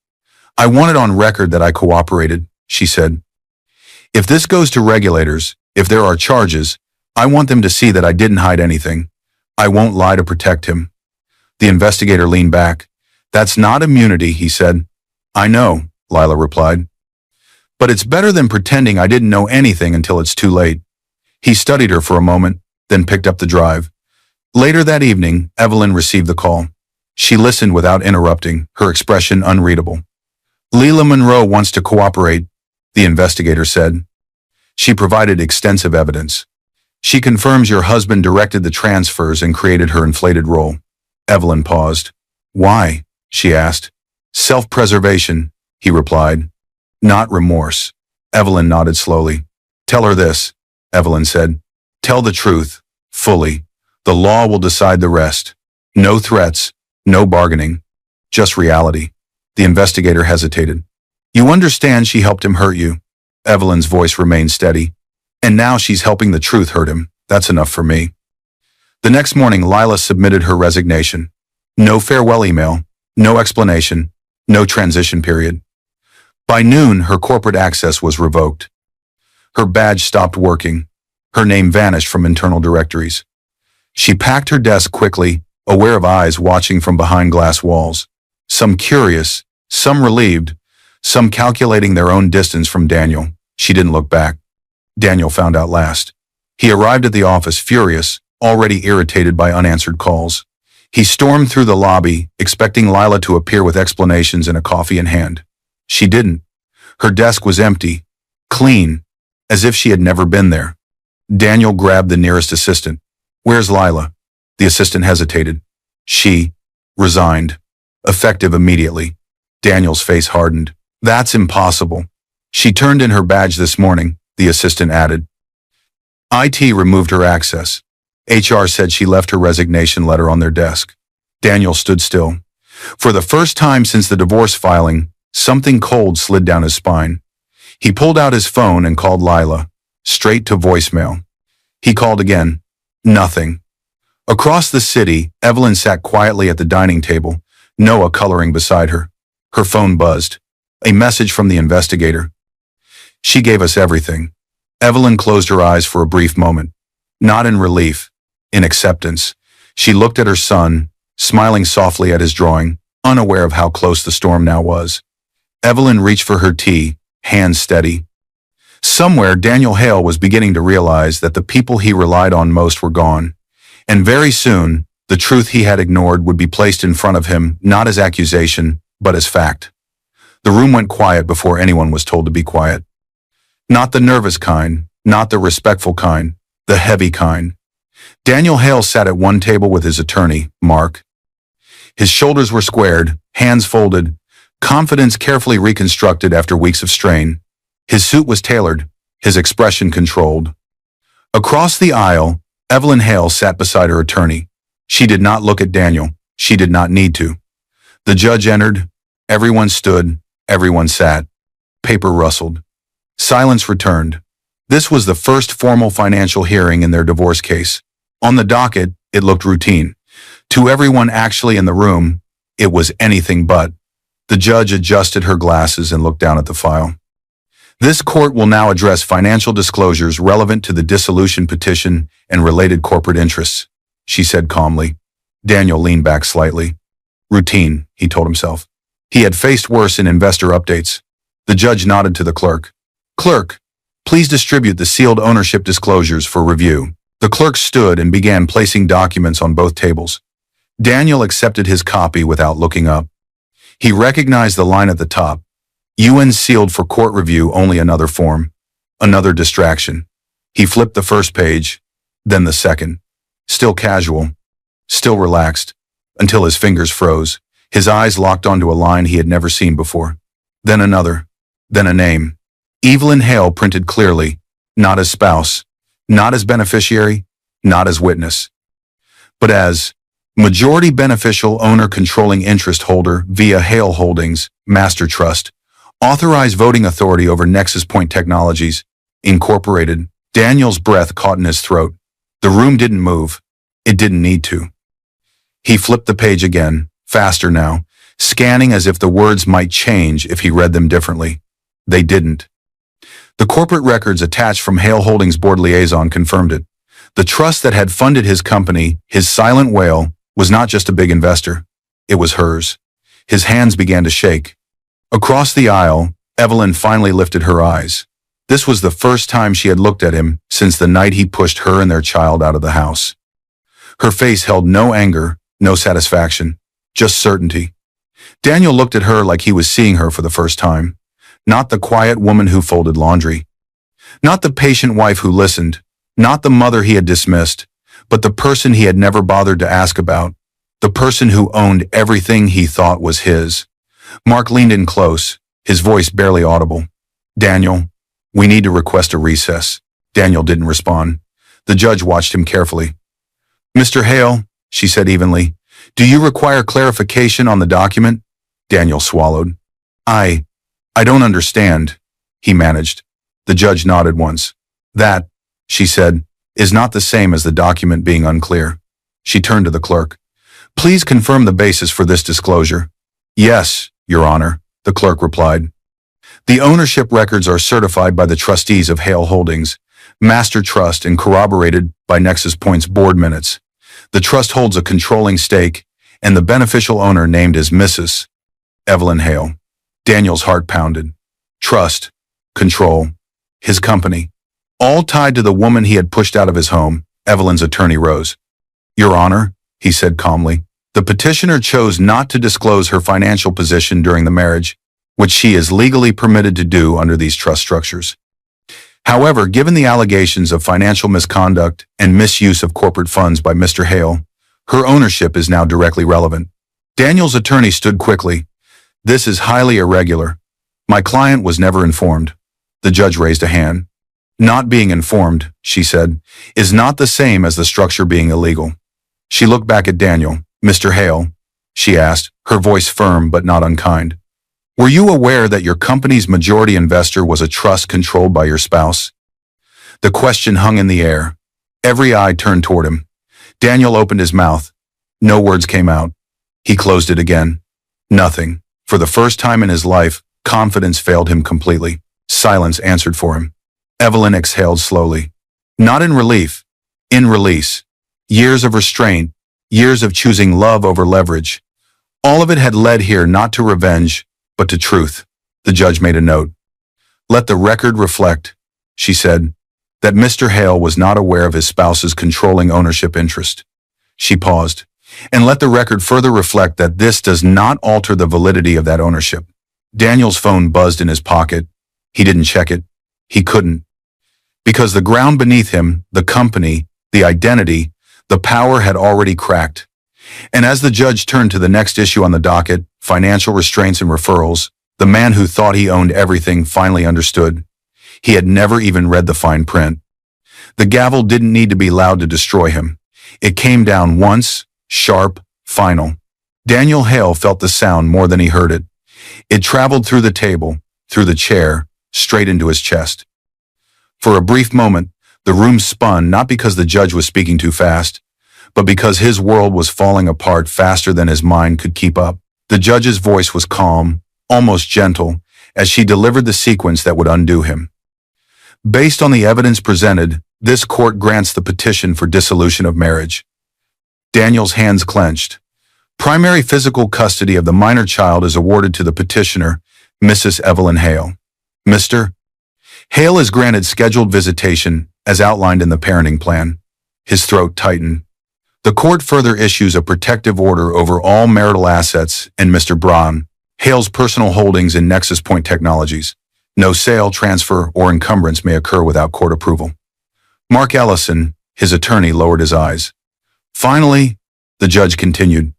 "I want it on record that I cooperated," she said. "If this goes to regulators, if there are charges, I want them to see that I didn't hide anything. I won't lie to protect him." The investigator leaned back. "That's not immunity," he said. "I know," Lila replied. "But it's better than pretending I didn't know anything until it's too late." He studied her for a moment, then picked up the drive. Later that evening, Evelyn received the call. She listened without interrupting, her expression unreadable. "Lila Monroe wants to cooperate," the investigator said. "She provided extensive evidence. She confirms your husband directed the transfers and created her inflated role." Evelyn paused. "Why?" she asked. "Self-preservation," he replied. "Not remorse." Evelyn nodded slowly. "Tell her this," Evelyn said. "Tell the truth, fully. The law will decide the rest. No threats, no bargaining, just reality." The investigator hesitated. "You understand she helped him hurt you." Evelyn's voice remained steady. "And now she's helping the truth hurt him. That's enough for me." The next morning, Lila submitted her resignation. No farewell email, no explanation, no transition period. By noon, her corporate access was revoked. Her badge stopped working. Her name vanished from internal directories. She packed her desk quickly, aware of eyes watching from behind glass walls. Some curious, some relieved, some calculating their own distance from Daniel. She didn't look back. Daniel found out last. He arrived at the office furious, already irritated by unanswered calls. He stormed through the lobby, expecting Lila to appear with explanations and a coffee in hand. She didn't. Her desk was empty, clean, as if she had never been there. Daniel grabbed the nearest assistant. "Where's Lila?" The assistant hesitated. "She resigned. Effective immediately." Daniel's face hardened. "That's impossible." "She turned in her badge this morning," the assistant added. IT removed her access. HR said she left her resignation letter on their desk. Daniel stood still. For the first time since the divorce filing, something cold slid down his spine. He pulled out his phone and called Lila, straight to voicemail. He called again. Nothing. Across the city, Evelyn sat quietly at the dining table, Noah coloring beside her. Her phone buzzed. A message from the investigator. "She gave us everything." Evelyn closed her eyes for a brief moment. Not in relief, in acceptance. She looked at her son, smiling softly at his drawing, unaware of how close the storm now was. Evelyn reached for her tea, hands steady. Somewhere, Daniel Hale was beginning to realize that the people he relied on most were gone. And very soon, the truth he had ignored would be placed in front of him, not as accusation, but as fact. The room went quiet before anyone was told to be quiet. Not the nervous kind, not the respectful kind, the heavy kind. Daniel Hale sat at one table with his attorney, Mark. His shoulders were squared, hands folded, confidence carefully reconstructed after weeks of strain. His suit was tailored, his expression controlled. Across the aisle, Evelyn Hale sat beside her attorney. She did not look at Daniel. She did not need to. The judge entered. Everyone stood. Everyone sat. Paper rustled. Silence returned. This was the first formal financial hearing in their divorce case. On the docket, it looked routine. To everyone actually in the room, it was anything but. The judge adjusted her glasses and looked down at the file. "This court will now address financial disclosures relevant to the dissolution petition and related corporate interests," she said calmly. Daniel leaned back slightly. Routine, he told himself. He had faced worse in investor updates. The judge nodded to the clerk. "Clerk, please distribute the sealed ownership disclosures for review." The clerk stood and began placing documents on both tables. Daniel accepted his copy without looking up. He recognized the line at the top. UN sealed for court review, only another form. Another distraction. He flipped the first page, then the second. Still casual. Still relaxed. Until his fingers froze. His eyes locked onto a line he had never seen before. Then another. Then a name. Evelyn Hale printed clearly. Not as spouse. Not as beneficiary. Not as witness. But as majority beneficial owner controlling interest holder via Hale Holdings, Master Trust. Authorized voting authority over Nexus Point Technologies, Incorporated. Daniel's breath caught in his throat. The room didn't move. It didn't need to. He flipped the page again, faster now, scanning as if the words might change if he read them differently. They didn't. The corporate records attached from Hale Holdings board liaison confirmed it. The trust that had funded his company, his silent whale, was not just a big investor. It was hers. His hands began to shake. Across the aisle, Evelyn finally lifted her eyes. This was the first time she had looked at him since the night he pushed her and their child out of the house. Her face held no anger, no satisfaction, just certainty. Daniel looked at her like he was seeing her for the first time. Not the quiet woman who folded laundry. Not the patient wife who listened. Not the mother he had dismissed, but the person he had never bothered to ask about. The person who owned everything he thought was his. Mark leaned in close, his voice barely audible. "Daniel, we need to request a recess." Daniel didn't respond. The judge watched him carefully. "Mr. Hale," she said evenly, "do you require clarification on the document?" Daniel swallowed. I don't understand," he managed. The judge nodded once. "That," she said, "is not the same as the document being unclear." She turned to the clerk. "Please confirm the basis for this disclosure." "Yes, Your Honor," the clerk replied. The ownership records are certified by the trustees of Hale Holdings, Master Trust, and corroborated by Nexus Point's board minutes. The trust holds a controlling stake, and the beneficial owner named is Mrs. Evelyn Hale. Daniel's heart pounded. Trust, control, his company, all tied to the woman he had pushed out of his home. Evelyn's attorney rose. Your Honor, he said calmly, the petitioner chose not to disclose her financial position during the marriage, which she is legally permitted to do under these trust structures. However, given the allegations of financial misconduct and misuse of corporate funds by Mr. Hale, her ownership is now directly relevant. Daniel's attorney stood quickly. This is highly irregular. My client was never informed. The judge raised a hand. Not being informed, she said, is not the same as the structure being illegal. She looked back at Daniel. Mr. Hale, she asked, her voice firm but not unkind. Were you aware that your company's majority investor was a trust controlled by your spouse? The question hung in the air. Every eye turned toward him. Daniel opened his mouth. No words came out. He closed it again. Nothing. For the first time in his life, confidence failed him completely. Silence answered for him. Evelyn exhaled slowly. Not in relief, in release. Years of restraint, years of choosing love over leverage. All of it had led here not to revenge, but to truth. The judge made a note. Let the record reflect, she said, that Mr. Hale was not aware of his spouse's controlling ownership interest. She paused. And let the record further reflect that this does not alter the validity of that ownership. Daniel's phone buzzed in his pocket. He didn't check it. He couldn't. Because the ground beneath him, the company, the identity, the power had already cracked. And as the judge turned to the next issue on the docket, financial restraints and referrals, the man who thought he owned everything finally understood. He had never even read the fine print. The gavel didn't need to be loud to destroy him. It came down once, sharp, final. Daniel Hale felt the sound more than he heard it. It traveled through the table, through the chair, straight into his chest. For a brief moment, the room spun not because the judge was speaking too fast, but because his world was falling apart faster than his mind could keep up. The judge's voice was calm, almost gentle, as she delivered the sequence that would undo him. Based on the evidence presented, this court grants the petition for dissolution of marriage. Daniel's hands clenched. Primary physical custody of the minor child is awarded to the petitioner, Mrs. Evelyn Hale. Mr. Hale is granted scheduled visitation, as outlined in the parenting plan. His throat tightened. The court further issues a protective order over all marital assets and Mr. Braun, Hale's personal holdings in Nexus Point Technologies. No sale, transfer, or encumbrance may occur without court approval. Mark Ellison, his attorney, lowered his eyes. Finally, the judge continued.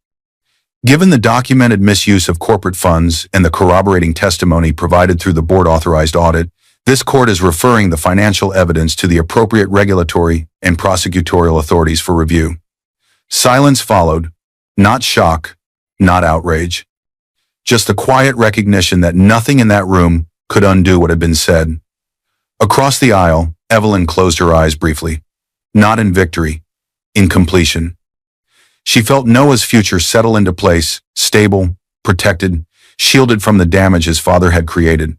Given the documented misuse of corporate funds and the corroborating testimony provided through the board-authorized audit, this court is referring the financial evidence to the appropriate regulatory and prosecutorial authorities for review. Silence followed, not shock, not outrage. Just the quiet recognition that nothing in that room could undo what had been said. Across the aisle, Evelyn closed her eyes briefly. Not in victory, in completion. She felt Noah's future settle into place, stable, protected, shielded from the damage his father had created.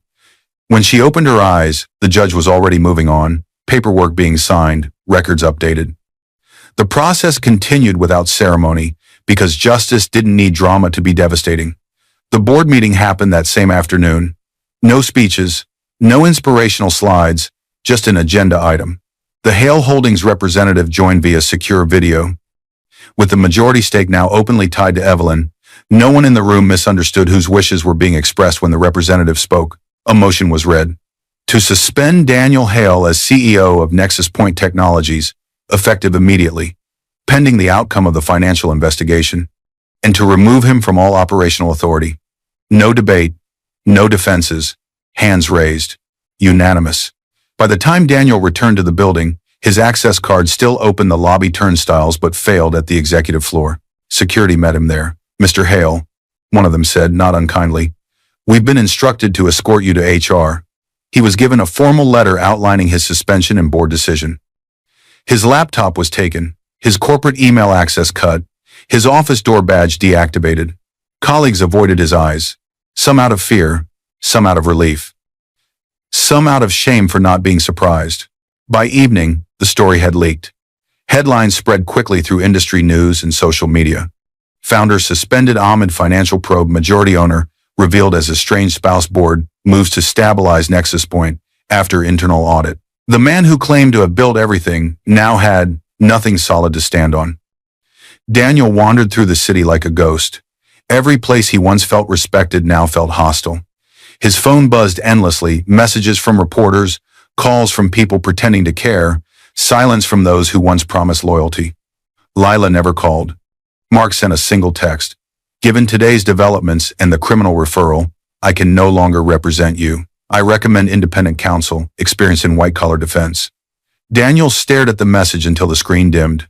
When she opened her eyes, the judge was already moving on, paperwork being signed, records updated. The process continued without ceremony because justice didn't need drama to be devastating. The board meeting happened that same afternoon. No speeches, no inspirational slides, just an agenda item. The Hale Holdings representative joined via secure video. With the majority stake now openly tied to Evelyn, no one in the room misunderstood whose wishes were being expressed when the representative spoke. A motion was read. To suspend Daniel Hale as CEO of Nexus Point Technologies, effective immediately, pending the outcome of the financial investigation, and to remove him from all operational authority. No debate, no defenses, hands raised, unanimous. By the time Daniel returned to the building, his access card still opened the lobby turnstiles but failed at the executive floor. Security met him there. Mr. Hale, one of them said, not unkindly, we've been instructed to escort you to HR. He was given a formal letter outlining his suspension and board decision. His laptop was taken, his corporate email access cut, his office door badge deactivated. Colleagues avoided his eyes, some out of fear, some out of relief. some out of shame for not being surprised. By evening, the story had leaked. Headlines spread quickly through industry news and social media. Founder suspended amid financial probe, majority owner revealed as estranged spouse, board moves to stabilize Nexus Point after internal audit. The man who claimed to have built everything now had nothing solid to stand on. Daniel wandered through the city like a ghost. Every place he once felt respected now felt hostile. His phone buzzed endlessly, messages from reporters, calls from people pretending to care, silence from those who once promised loyalty. Lila never called. Mark sent a single text. Given today's developments and the criminal referral, I can no longer represent you. I recommend independent counsel, experience in white-collar defense. Daniel stared at the message until the screen dimmed.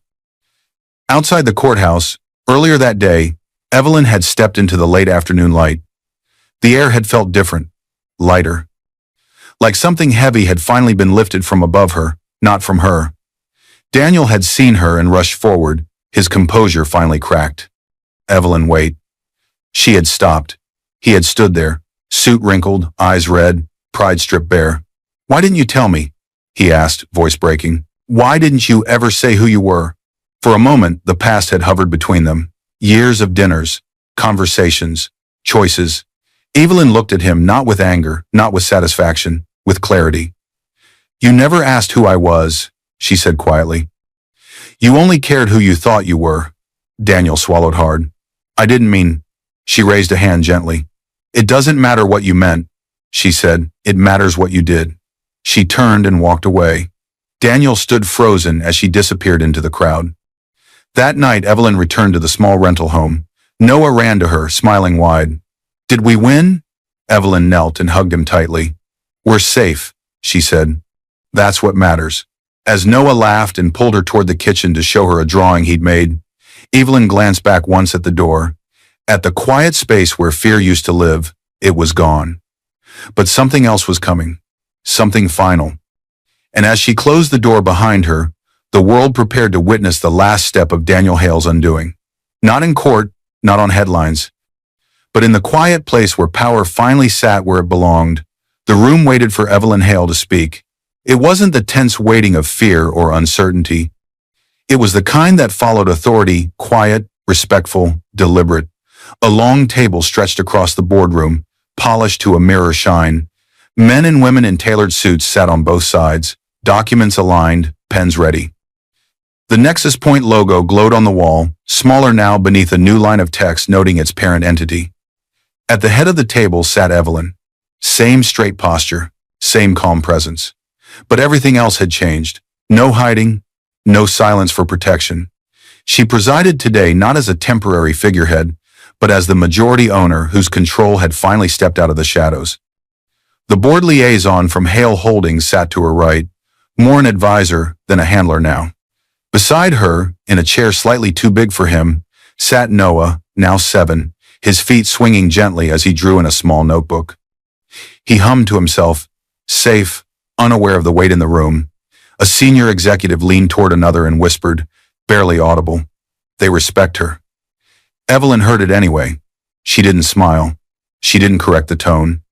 Outside the courthouse, earlier that day, Evelyn had stepped into the late afternoon light. The air had felt different, lighter. Like something heavy had finally been lifted from above her, not from her. Daniel had seen her and rushed forward, his composure finally cracked. Evelyn, wait. She had stopped. He had stood there, suit wrinkled, eyes red, pride stripped bare. Why didn't you tell me? He asked, voice breaking. Why didn't you ever say who you were? For a moment, the past had hovered between them. Years of dinners, conversations, choices. Evelyn looked at him not with anger, not with satisfaction, with clarity. You never asked who I was, she said quietly. You only cared who you thought you were. Daniel swallowed hard. I didn't mean. She raised a hand gently. It doesn't matter what you meant, she said. It matters what you did. She turned and walked away. Daniel stood frozen as she disappeared into the crowd. That night, Evelyn returned to the small rental home. Noah ran to her, smiling wide. Did we win? Evelyn knelt and hugged him tightly. We're safe, she said. That's what matters. As Noah laughed and pulled her toward the kitchen to show her a drawing he'd made, Evelyn glanced back once at the door. At the quiet space where fear used to live, it was gone. But something else was coming. Something final. And as she closed the door behind her, the world prepared to witness the last step of Daniel Hale's undoing. Not in court, not on headlines, but in the quiet place where power finally sat where it belonged. The room waited for Evelyn Hale to speak. It wasn't the tense waiting of fear or uncertainty. It was the kind that followed authority, quiet, respectful, deliberate. A long table stretched across the boardroom, polished to a mirror shine. Men and women in tailored suits sat on both sides, documents aligned, pens ready. The Nexus Point logo glowed on the wall, smaller now beneath a new line of text noting its parent entity. At the head of the table sat Evelyn. Same straight posture, same calm presence. But everything else had changed. No hiding, no silence for protection. She presided today not as a temporary figurehead, but as the majority owner whose control had finally stepped out of the shadows. The board liaison from Hale Holdings sat to her right, more an advisor than a handler now. Beside her, in a chair slightly too big for him, sat Noah, now 7, his feet swinging gently as he drew in a small notebook. He hummed to himself, safe, unaware of the weight in the room. A senior executive leaned toward another and whispered, barely audible, "They respect her." Evelyn heard it anyway. She didn't smile. She didn't correct the tone.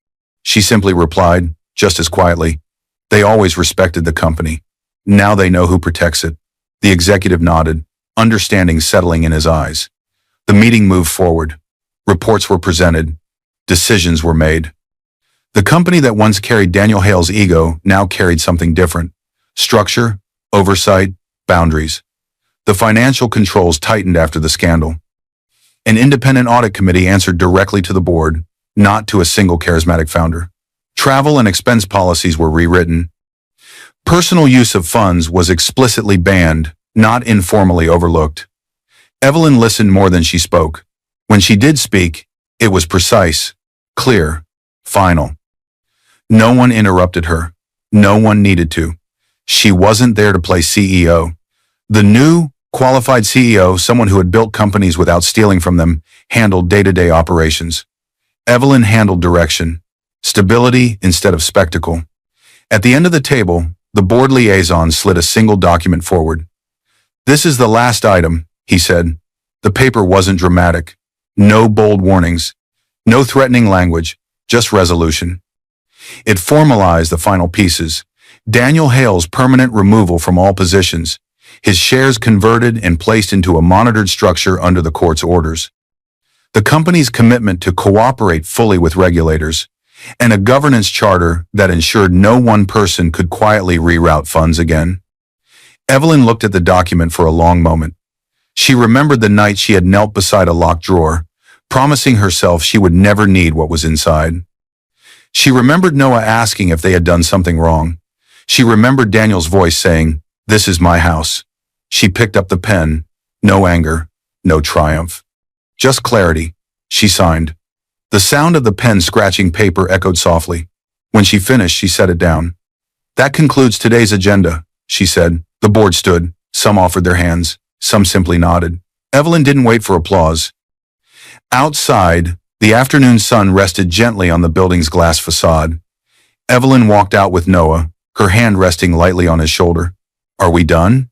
She simply replied, just as quietly, "They always respected the company. Now they know who protects it." The executive nodded, understanding settling in his eyes. The meeting moved forward. Reports were presented. Decisions were made. The company that once carried Daniel Hale's ego now carried something different. Structure, oversight, boundaries. The financial controls tightened after the scandal. An independent audit committee answered directly to the board, not to a single charismatic founder. Travel and expense policies were rewritten. Personal use of funds was explicitly banned, not informally overlooked. Evelyn listened more than she spoke. When she did speak, it was precise, clear, final. No one interrupted her. No one needed to. She wasn't there to play CEO. The new, qualified CEO, someone who had built companies without stealing from them, handled day-to-day operations. Evelyn handled direction, stability instead of spectacle. At the end of the table, the board liaison slid a single document forward. "This is the last item," he said. The paper wasn't dramatic. No bold warnings. No threatening language, just resolution. It formalized the final pieces. Daniel Hale's permanent removal from all positions, his shares converted and placed into a monitored structure under the court's orders. The company's commitment to cooperate fully with regulators, and a governance charter that ensured no one person could quietly reroute funds again. Evelyn looked at the document for a long moment. She remembered the night she had knelt beside a locked drawer, promising herself she would never need what was inside. She remembered Noah asking if they had done something wrong. She remembered Daniel's voice saying, "This is my house." She picked up the pen. No anger, no triumph. Just clarity. She signed. The sound of the pen scratching paper echoed softly. When she finished, she set it down. "That concludes today's agenda," she said. The board stood. Some offered their hands. Some simply nodded. Evelyn didn't wait for applause. Outside, the afternoon sun rested gently on the building's glass facade. Evelyn walked out with Noah, her hand resting lightly on his shoulder. "Are we done?"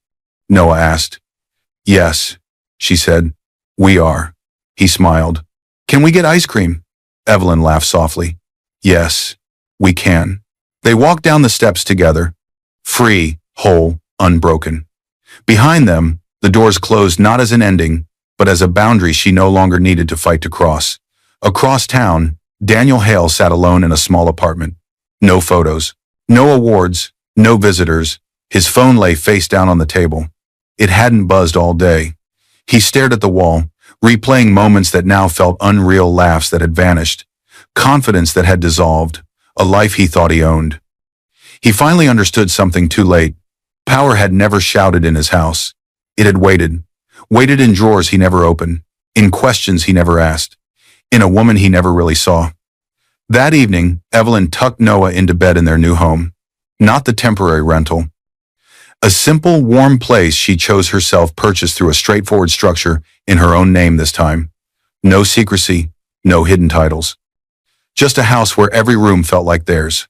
Noah asked. "Yes," she said. "We are." He smiled. "Can we get ice cream?" Evelyn laughed softly. "Yes, we can." They walked down the steps together, free, whole, unbroken. Behind them, the doors closed not as an ending, but as a boundary she no longer needed to fight to cross. Across town, Daniel Hale sat alone in a small apartment. No photos, no awards, no visitors. His phone lay face down on the table. It hadn't buzzed all day. He stared at the wall, replaying moments that now felt unreal, laughs that had vanished, confidence that had dissolved, a life he thought he owned. He finally understood something too late. Power had never shouted in his house. It had waited in drawers he never opened, in questions he never asked, in a woman he never really saw. That evening, Evelyn tucked Noah into bed in their new home, not the temporary rental. A simple, warm place she chose herself, purchased through a straightforward structure in her own name this time. No secrecy, no hidden titles. Just a house where every room felt like theirs.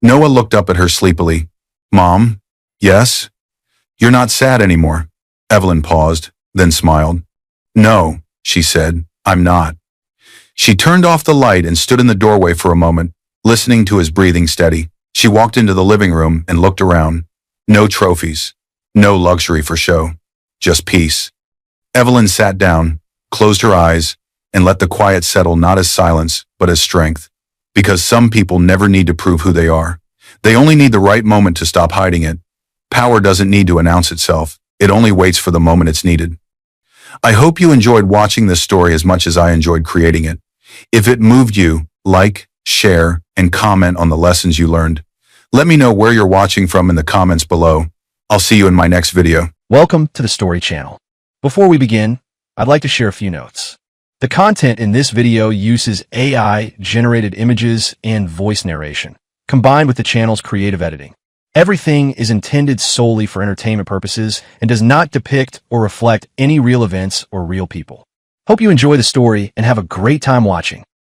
Noah looked up at her sleepily. "Mom? Yes? You're not sad anymore." Evelyn paused, then smiled. "No," she said, "I'm not." She turned off the light and stood in the doorway for a moment, listening to his breathing steady. She walked into the living room and looked around. No trophies, no luxury for show, just peace. Evelyn sat down, closed her eyes, and let the quiet settle, not as silence, but as strength. Because some people never need to prove who they are. They only need the right moment to stop hiding it. Power doesn't need to announce itself. It only waits for the moment it's needed. I hope you enjoyed watching this story as much as I enjoyed creating it. If it moved you, like, share, and comment on the lessons you learned. Let me know where you're watching from in the comments below. I'll see you in my next video. Welcome to the Story Channel. Before we begin, I'd like to share a few notes. The content in this video uses AI-generated images and voice narration, combined with the channel's creative editing. Everything is intended solely for entertainment purposes and does not depict or reflect any real events or real people. Hope you enjoy the story and have a great time watching.